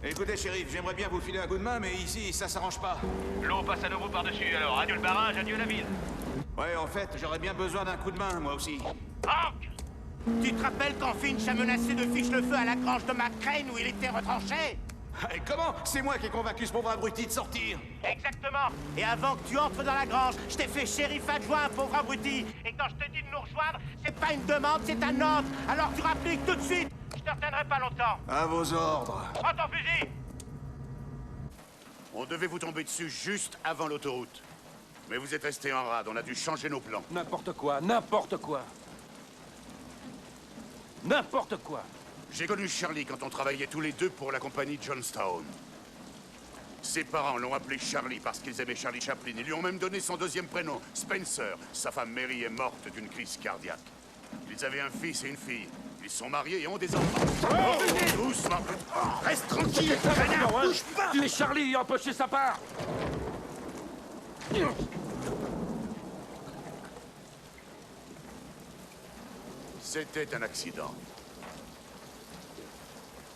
Écoutez, shérif, j'aimerais bien vous filer un coup de main, mais ici, ça s'arrange pas. L'eau passe à nouveau par-dessus, alors adieu le barrage, adieu la ville. Ouais, en fait, j'aurais bien besoin d'un coup de main, moi aussi. Hank! Tu te rappelles quand Finch a menacé de fiche le feu à la grange de McCrane où il était retranché? Et comment? C'est moi qui ai convaincu ce pauvre abruti de sortir. Exactement! Et avant que tu entres dans la grange, je t'ai fait shérif adjoint, pauvre abruti. Et quand je te dis de nous rejoindre, C'est pas une demande, c'est un ordre. Alors tu rappliques tout de suite. je te retiendrai pas longtemps. À vos ordres. Prends ton fusil! On devait vous tomber dessus juste avant l'autoroute. Mais vous êtes restés en rade, on a dû changer nos plans. N'importe quoi, n'importe quoi. N'importe quoi. J'ai connu Charlie quand on travaillait tous les deux pour la compagnie Johnstown. Ses parents l'ont appelé Charlie parce qu'ils aimaient Charlie Chaplin. Ils lui ont même donné son deuxième prénom, Spencer. Sa femme Mary est morte d'une crise cardiaque. Ils avaient un fils et une fille. Ils sont mariés et ont des enfants. Oh, doucement. Reste tranquille, connard, bouge pas. Tu es Charlie, empêchez sa part. C'était un accident.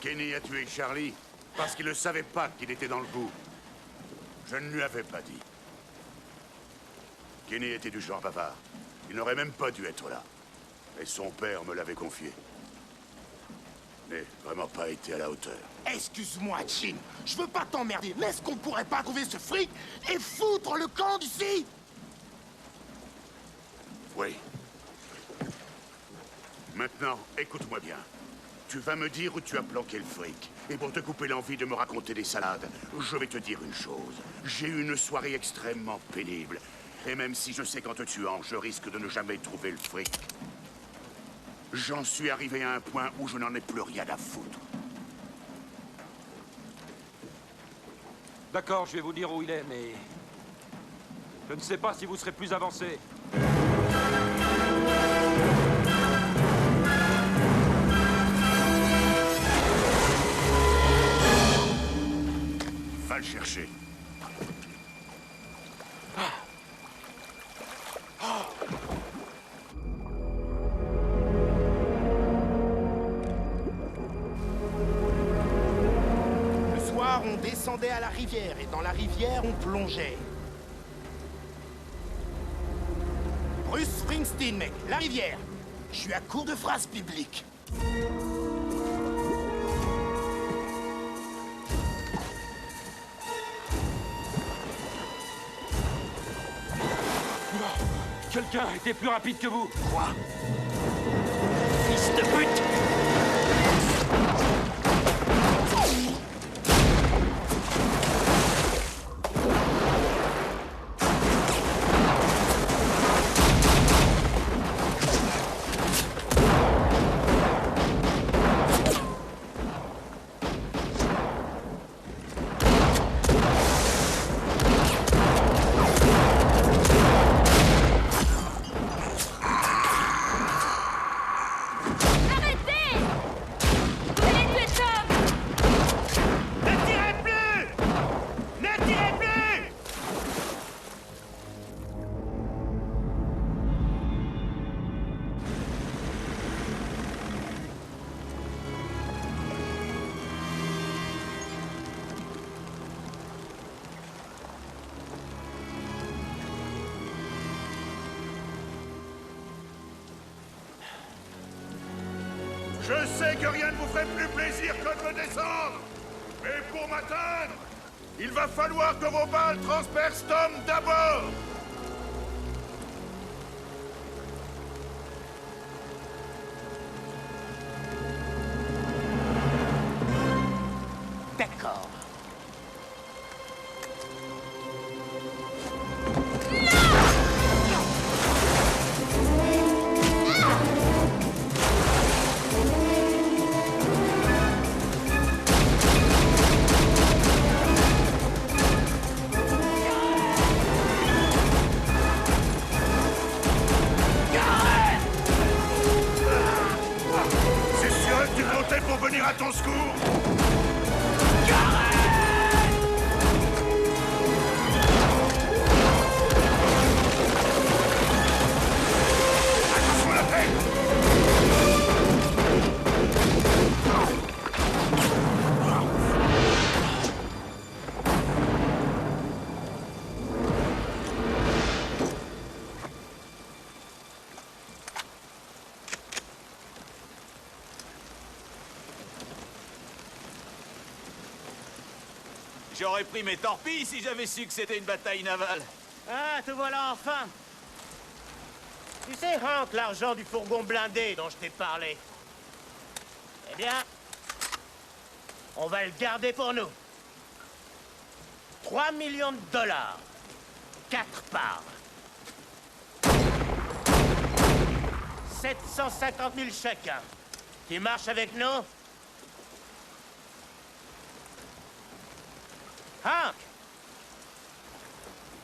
Kenny a tué Charlie parce qu'il ne savait pas qu'il était dans le coup. Je ne lui avais pas dit. Kenny était du genre bavard. Il n'aurait même pas dû être là. Et son père me l'avait confié. Mais vraiment pas été à la hauteur. Excuse-moi, Chin. Je veux pas t'emmerder, mais est-ce qu'on pourrait pas trouver ce fric et foutre le camp d'ici? Oui. Maintenant, écoute-moi bien. Tu vas me dire où tu as planqué le fric. Et pour te couper l'envie de me raconter des salades, je vais te dire une chose. J'ai eu une soirée extrêmement pénible. Et même si je sais qu'en te tuant, je risque de ne jamais trouver le fric, j'en suis arrivé à un point où je n'en ai plus rien à foutre. D'accord, je vais vous dire où il est, mais... je ne sais pas si vous serez plus avancé. Va le chercher. Le soir, on descendait à la rivière, et dans la rivière, on plongeait. Bruce Springsteen, mec, la rivière. Je suis à court de phrases bibliques. Quelqu'un était plus rapide que vous. Quoi? Fils de pute! Je sais que rien ne vous ferait plus plaisir que de me descendre. Mais pour m'atteindre, il va falloir que vos balles transpercent Tom d'abord. D'accord. C'est sûr que tu comptais pour venir à ton secours. Attention à la tête. J'aurais pris mes torpilles si j'avais su que c'était une bataille navale. Ah, te voilà enfin. Tu sais, Hank, l'argent du fourgon blindé dont je t'ai parlé. Eh bien, on va le garder pour nous. 3 millions de dollars. 4 parts. 750 000 chacun. Tu marches avec nous? Hank!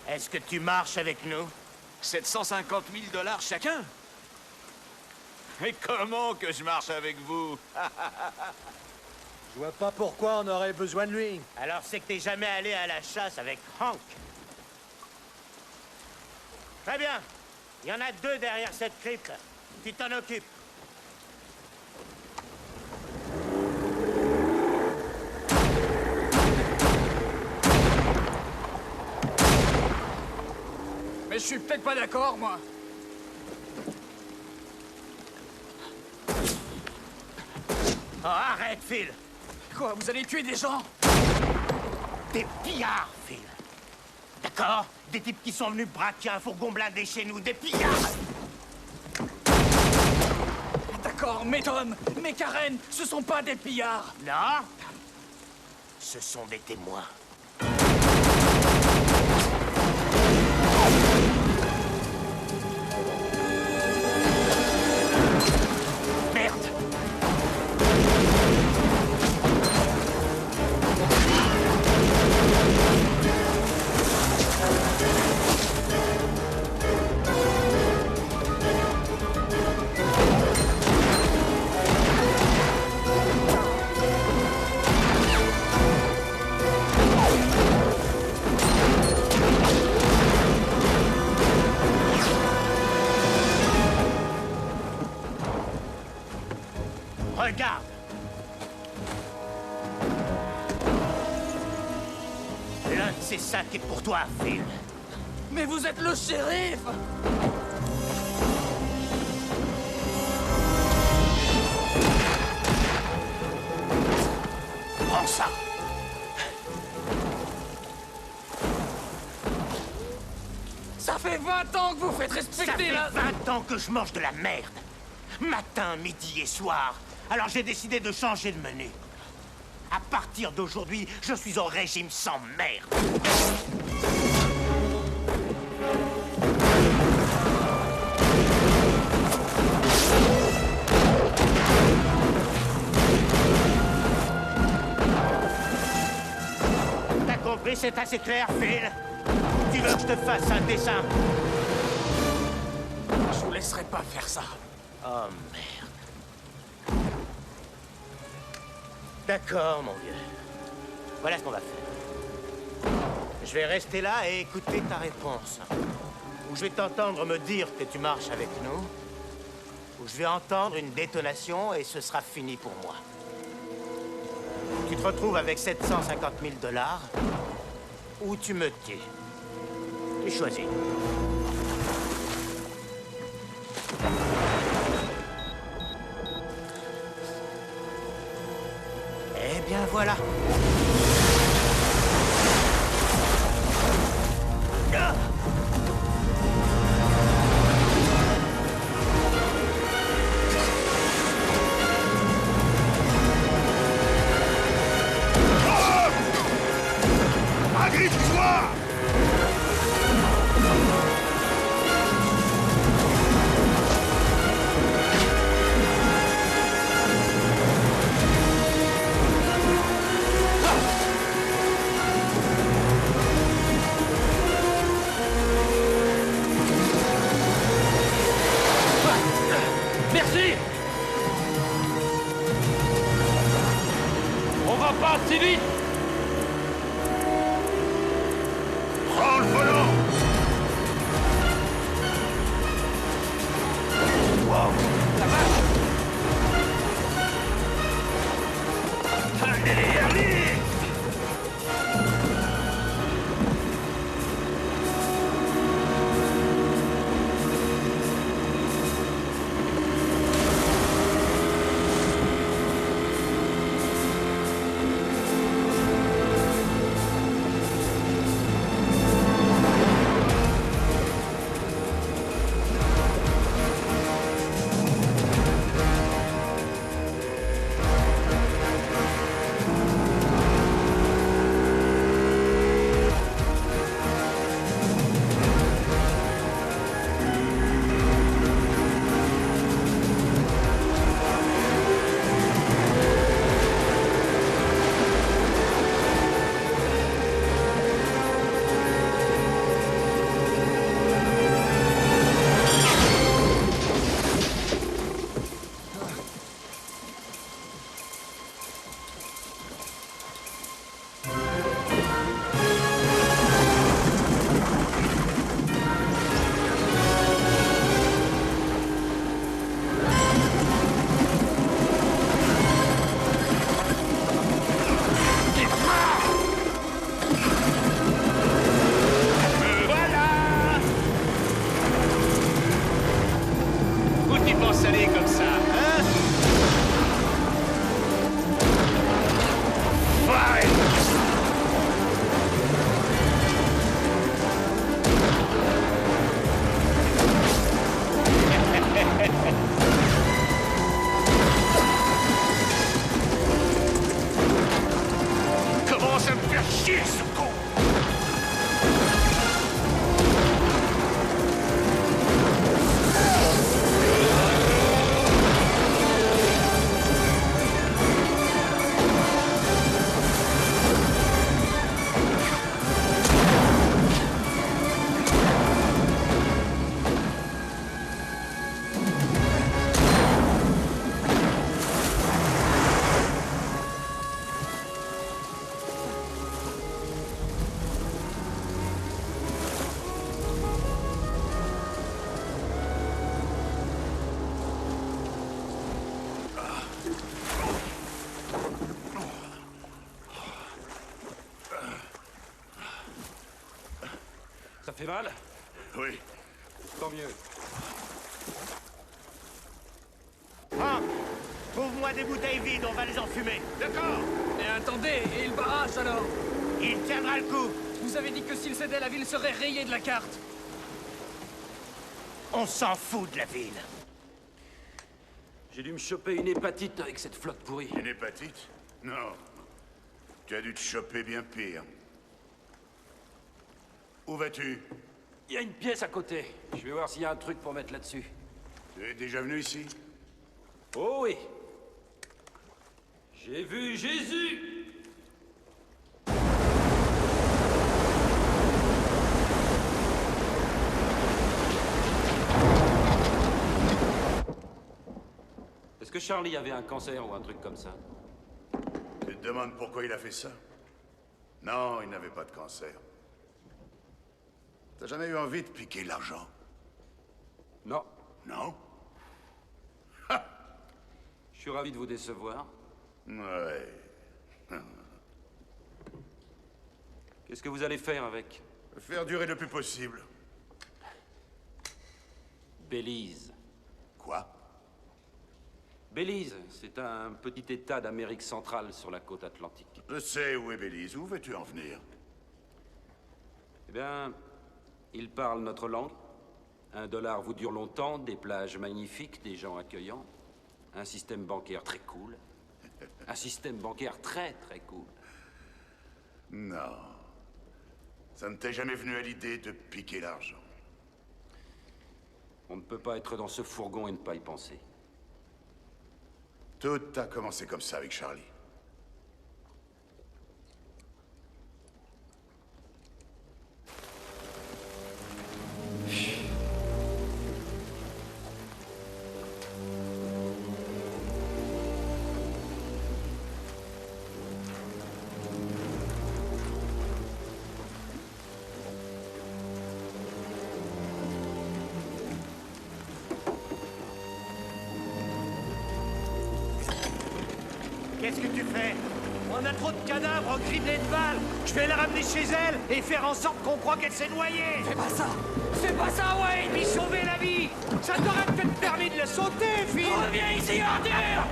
Est-ce que tu marches avec nous? 750 000 dollars chacun? Et comment que je marche avec vous? Je vois pas pourquoi on aurait besoin de lui. Alors c'est que t'es jamais allé à la chasse avec Hank. Très bien. Il y en a 2 derrière cette crypte. Tu t'en occupes. suis peut-être pas d'accord, moi. Oh, arrête, Phil! Quoi, vous allez tuer des gens? Des pillards, Phil! D'accord? Des types qui sont venus braquer un fourgon blindé chez nous, des pillards! D'accord, mais Tom, mais Karen, ce sont pas des pillards! Non? Ce sont des témoins. Merde! Regarde! L'un de ces sacs est pour toi, Phil. Mais vous êtes le shérif! Prends ça! Ça fait 20 ans que vous faites respecter Ça fait 20 ans que je mange de la merde. Matin, midi et soir. Alors j'ai décidé de changer de menu. À partir d'aujourd'hui, je suis au régime sans merde. T'as compris, c'est assez clair, Phil? Tu veux que je te fasse un dessin? Je vous laisserai pas faire ça. Oh, merde. D'accord, mon vieux. Voilà ce qu'on va faire. Je vais rester là et écouter ta réponse. Ou je vais t'entendre me dire que tu marches avec nous, ou je vais entendre une détonation et ce sera fini pour moi. Tu te retrouves avec 750 000 $, ou tu me tues. Tu choisis. Eh bien, voilà. Ah! Agrippe-toi! Merci! On va pas si vite! Prends le volant! Wow! La vache! Allez, allez! tu penses aller comme ça, hein? Enfoiré! Commence à me faire chier, ce con! Ça fait mal? Oui. Tant mieux. Franck, trouve-moi des bouteilles vides, on va les enfumer. D'accord. Mais attendez, et le barrage alors? Il tiendra le coup. Vous avez dit que s'il cédait, la ville serait rayée de la carte. On s'en fout de la ville. J'ai dû me choper une hépatite avec cette flotte pourrie. Une hépatite? Non. Tu as dû te choper bien pire. Où vas-tu? Il y a une pièce à côté. Je vais voir s'il y a un truc pour mettre là-dessus. Tu es déjà venu ici? Oh oui. J'ai vu Jésus. Est-ce que Charlie avait un cancer ou un truc comme ça? Tu te demandes pourquoi il a fait ça? Non, il n'avait pas de cancer. T'as jamais eu envie de piquer l'argent? Non. Non? Je suis ravi de vous décevoir. Ouais. Qu'est-ce que vous allez faire avec? Faire durer le plus possible. Belize. Quoi? Belize, c'est un petit état d'Amérique centrale sur la côte atlantique. Je sais où est Belize. Où veux-tu en venir? Eh bien, ils parlent notre langue. $1 vous dure longtemps, des plages magnifiques, des gens accueillants. Un système bancaire très cool. Un système bancaire très, très cool. Non. Ça ne t'est jamais venu à l'idée de piquer l'argent. On ne peut pas être dans ce fourgon et ne pas y penser. Tout a commencé comme ça avec Charlie. Qu'est-ce que tu fais? On a trop de cadavres criblés de balles. Je vais la ramener chez elle et faire en sorte qu'on croit qu'elle s'est noyée. Fais pas ça! Fais pas ça, Wayne! Lui sauver la vie. Ça t'aurait peut-être permis de le sauter, fille. Reviens ici, ordure!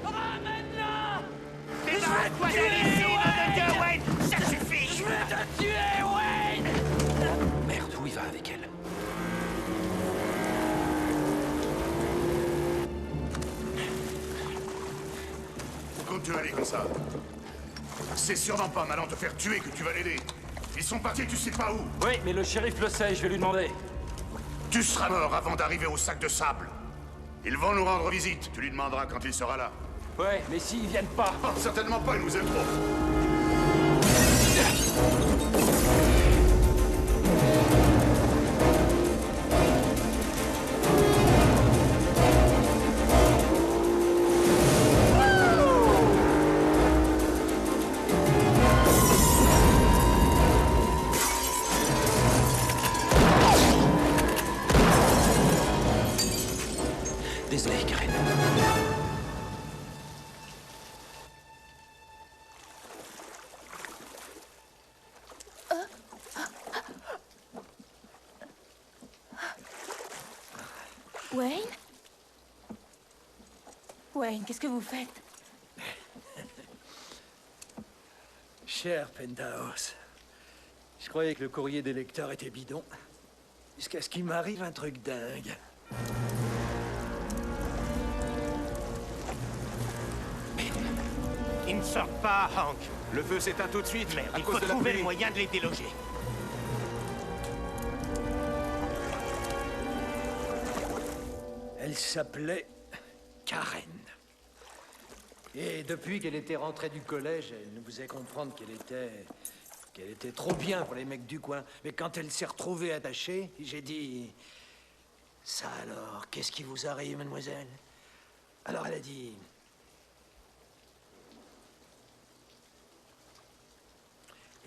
Ramène-la! Débarrasse-toi d'elle ici, nom de Dieu, Wayne. Ça suffit. Je vais te tuer, Wayne! Merde, où il va avec elle? Tu vas aller comme ça. C'est sûrement pas en allant te faire tuer que tu vas l'aider. Ils sont partis tu sais pas où. Oui, mais le shérif le sait, je vais lui demander. Tu seras mort avant d'arriver au sac de sable. Ils vont nous rendre visite. Tu lui demanderas quand il sera là. Ouais, mais s'ils viennent pas... Oh, certainement pas, ils nous aiment trop. Désolé, Karen. Wayne? Wayne, qu'est-ce que vous faites? Cher Penthouse, je croyais que le courrier des lecteurs était bidon. Jusqu'à ce qu'il m'arrive un truc dingue. Ils ne sortent pas, Hank. Le feu s'éteint tout de suite, Merde, à il cause faut de la trouver pluie. le moyen de les déloger. Elle s'appelait Karen. Et depuis qu'elle était rentrée du collège, elle nous faisait comprendre qu'elle était trop bien pour les mecs du coin. Mais quand elle s'est retrouvée attachée, j'ai dit... Ça alors, qu'est-ce qui vous arrive, mademoiselle? Alors elle a dit...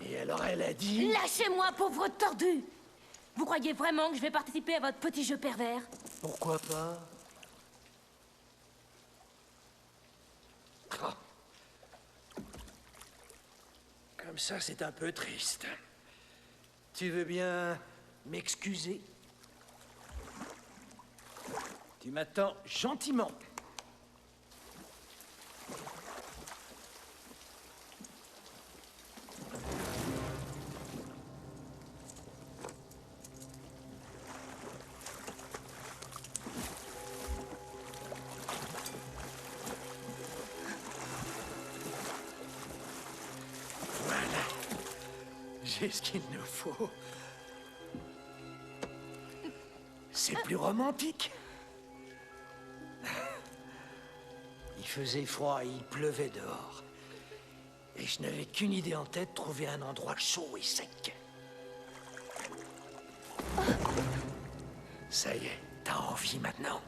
Et alors elle a dit... Lâchez-moi, pauvre tordu! Vous croyez vraiment que je vais participer à votre petit jeu pervers? Pourquoi pas? Ah. Comme ça, c'est un peu triste. Tu veux bien m'excuser? Tu m'attends gentiment. C'est ce qu'il nous faut. C'est plus romantique. Il faisait froid et il pleuvait dehors. Et je n'avais qu'une idée en tête, trouver un endroit chaud et sec. Ça y est, t'as envie maintenant?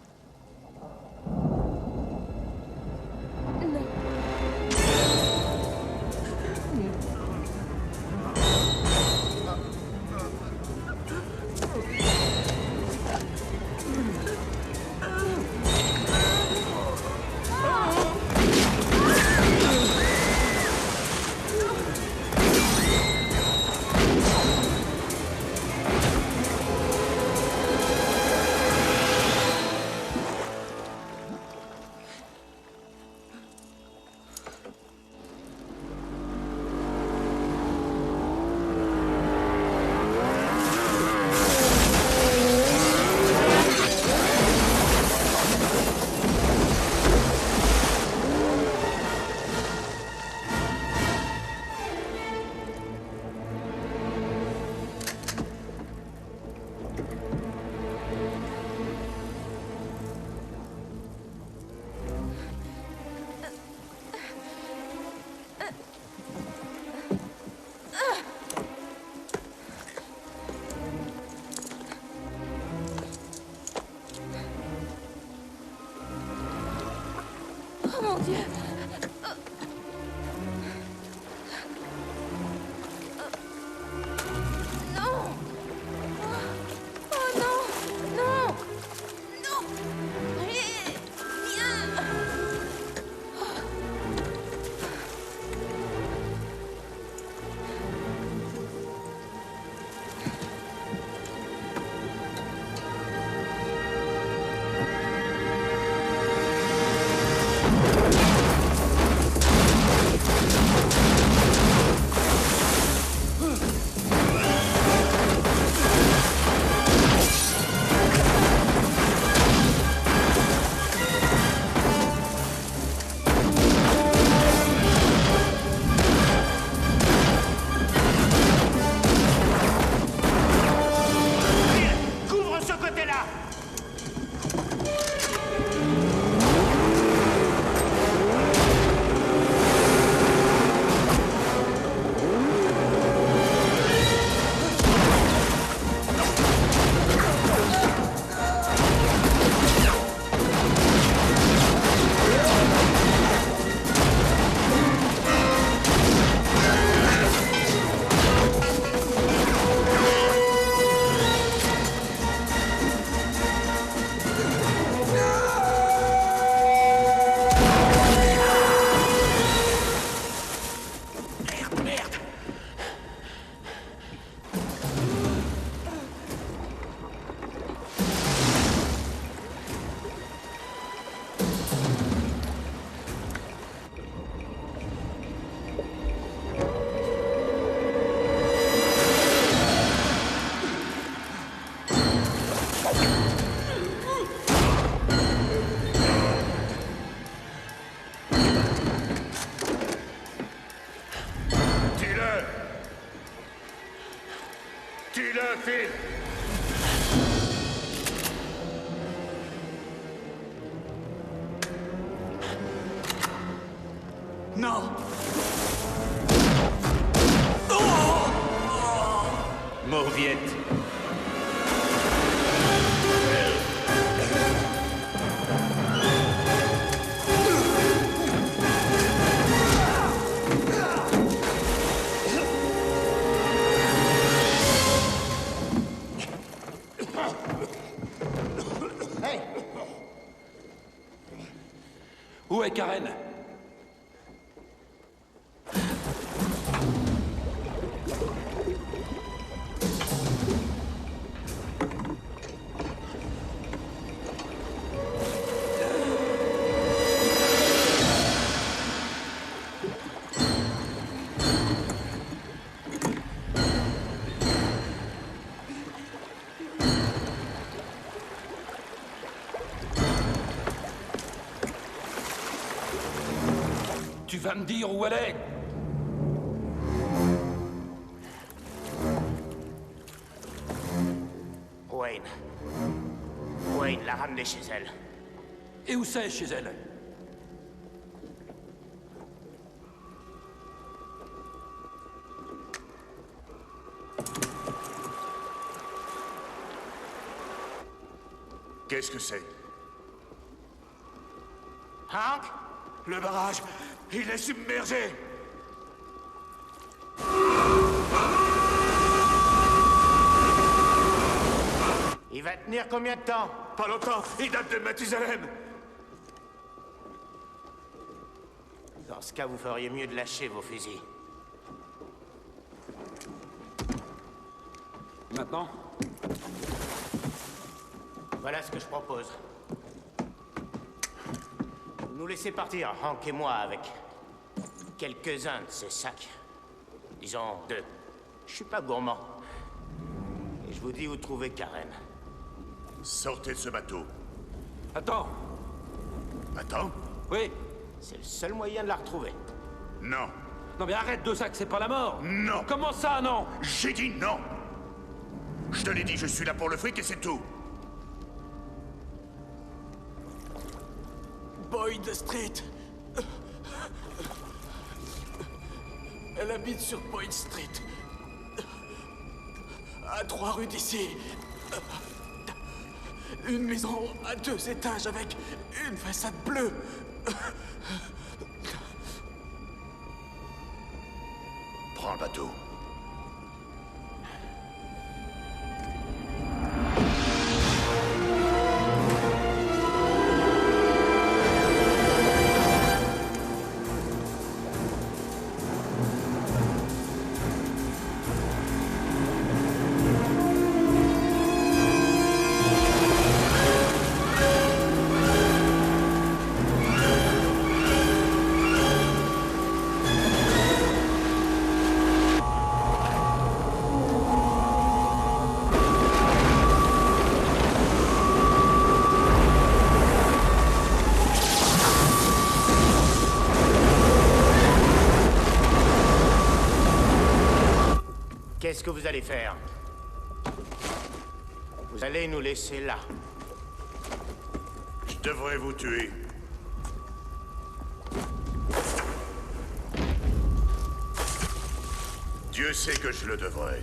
Oh mon Dieu! Non! Oh non! Non! Non! Viens! Hey! Où est Karen? Tu vas me dire où elle est? Wayne. Wayne l'a ramenée chez elle. Et où c'est chez elle? Qu'est-ce que c'est? Hank? Le barrage, il est submergé! Il va tenir combien de temps? Pas longtemps, il date de Mathusalem! Dans ce cas, vous feriez mieux de lâcher vos fusils. Maintenant? Voilà ce que je propose. Vous nous laissez partir, Hank et moi, avec quelques-uns de ces sacs. Disons 2. Je suis pas gourmand. Et je vous dis où trouver Karen. Sortez de ce bateau. Attends. Attends? Oui. C'est le seul moyen de la retrouver. Non. Non mais arrête de ça, que c'est pas la mort. Non. Comment ça, non? J'ai dit non. Je te l'ai dit, je suis là pour le fric et c'est tout. Boyd Street. Elle habite sur Boyd Street. À 3 rues d'ici. Une maison à 2 étages avec une façade bleue. Prends le bateau. Qu'est-ce que vous allez faire? Vous allez nous laisser là. Je devrais vous tuer. Dieu sait que je le devrais.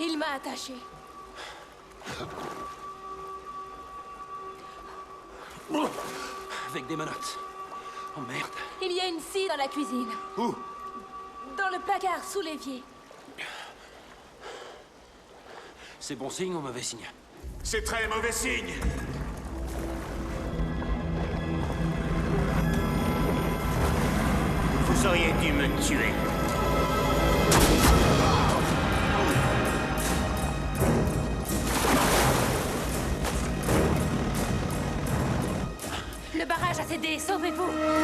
Il m'a attaché. Avec des menottes. Oh merde. Il y a une scie dans la cuisine. Où? Dans le placard, sous l'évier. C'est bon signe ou mauvais signe? C'est très mauvais signe. Vous auriez dû me tuer. Le barrage a cédé, sauvez-vous. Non!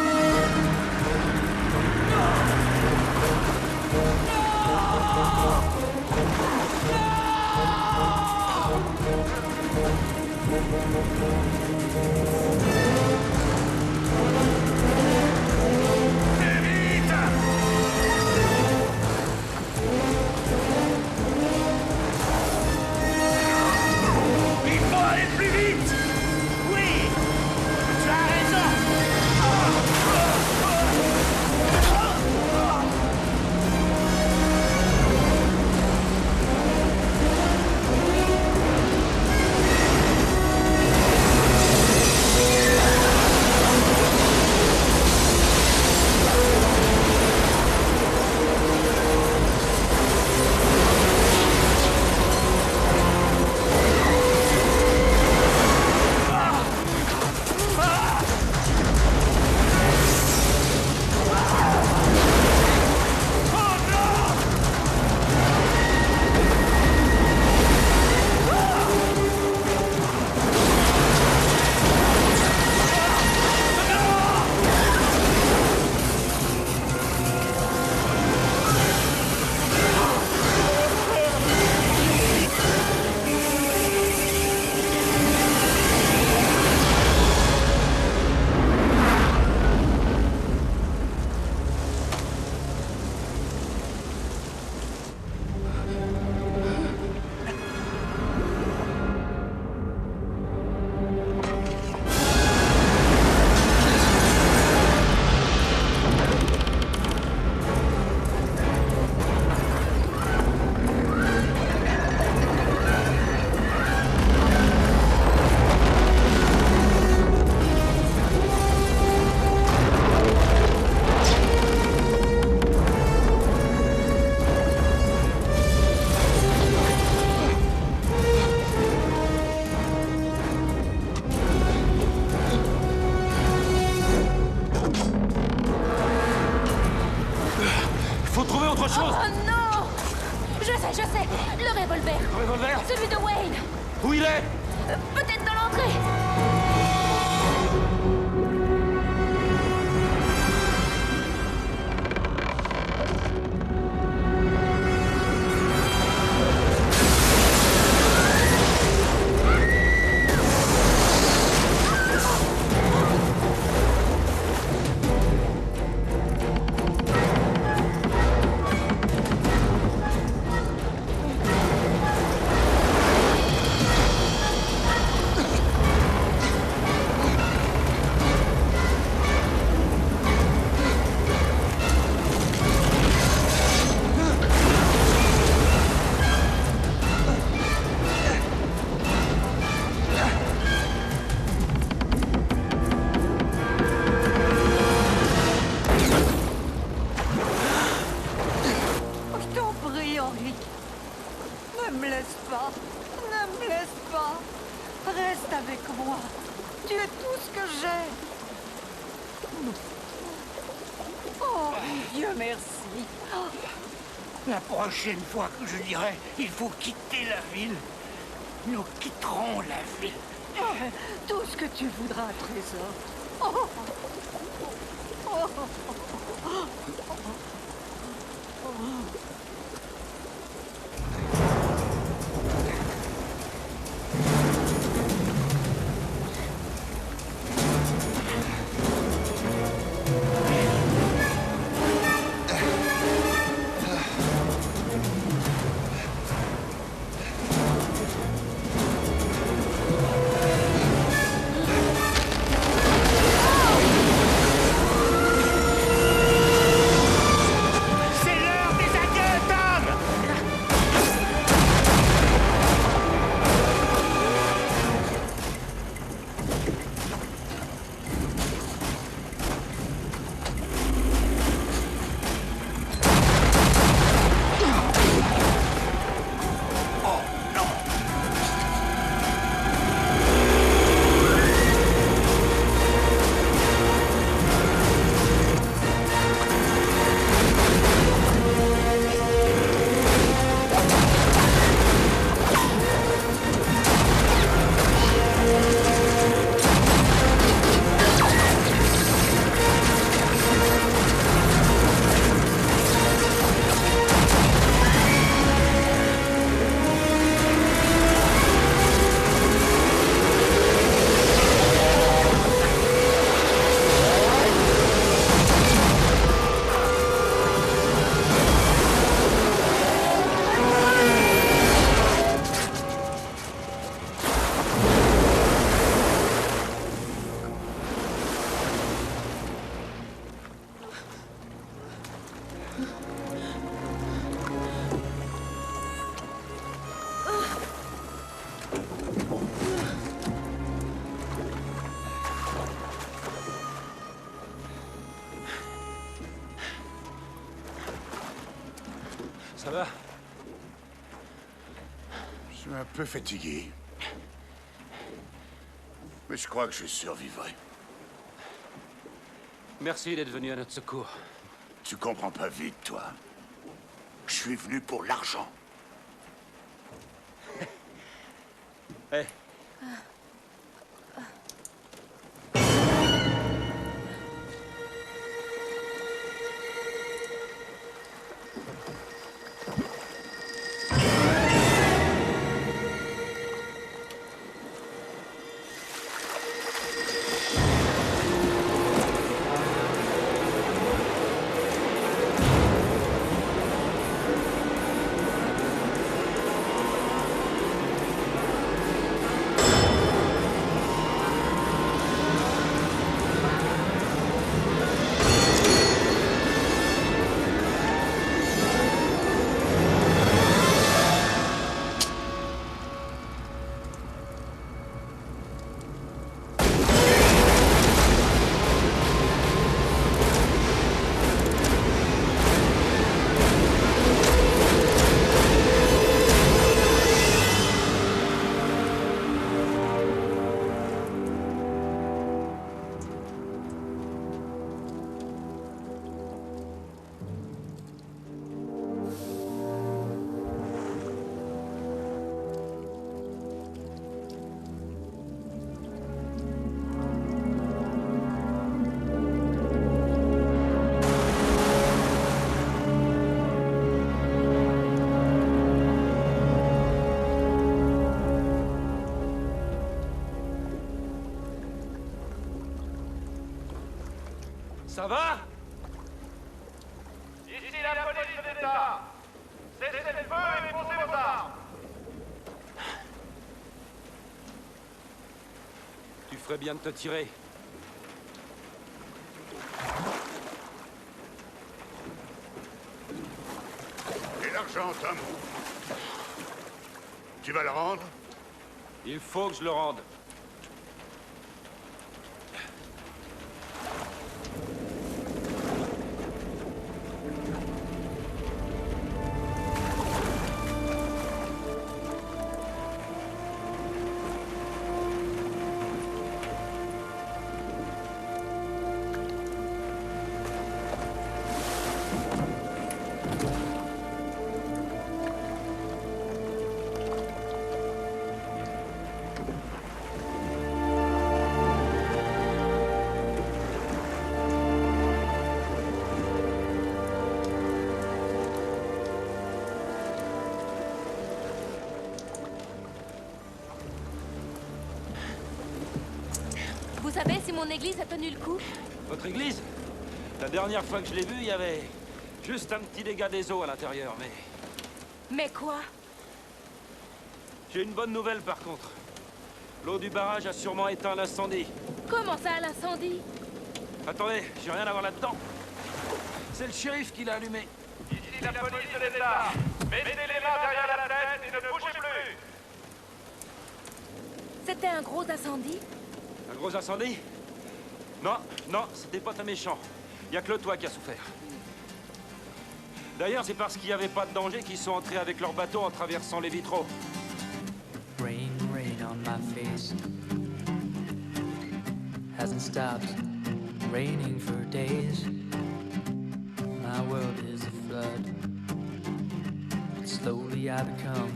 autre chose. Oh non! Je sais, le revolver. Le revolver? Celui de Wayne. Où il est? Peut-être dans l'entrée. Ne me laisse pas. Ne me laisse pas. Reste avec moi. Tu es tout ce que j'ai. Oh, Dieu merci. La prochaine fois que je dirai il faut quitter la ville, nous quitterons la ville. Tout ce que tu voudras, trésor. Oh. Oh. Ça va? Je suis un peu fatigué. Mais je crois que je survivrai. Merci d'être venu à notre secours. Tu comprends pas vite, toi. Je suis venu pour l'argent. Hé. Ça va? Ici la police d'État. Cessez le feu et posez vos armes. Tu ferais bien de te tirer. Et l'argent, Tom? Tu vas le rendre? Il faut que je le rende. Vous savez si mon église a tenu le coup? Votre église? La dernière fois que je l'ai vue, il y avait juste un petit dégât des eaux à l'intérieur, mais... Mais quoi? J'ai une bonne nouvelle, par contre. L'eau du barrage a sûrement éteint l'incendie. Comment ça, l'incendie? Attendez, j'ai rien à voir là-dedans. C'est le shérif qui l'a allumé. Ici la police de l'État. Mettez les mains derrière la tête et ne bougez plus. C'était un gros incendie? Un gros incendie? Non, non, c'était pas très méchant. Y a que le toit qui a souffert. D'ailleurs, c'est parce qu'il n'y avait pas de danger qu'ils sont entrés avec leur bateau en traversant les vitraux. Rain, rain on my face. Hasn't stopped raining for days. My world is a flood. Slowly I become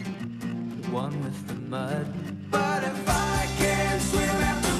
one with the mud. But if I can't swim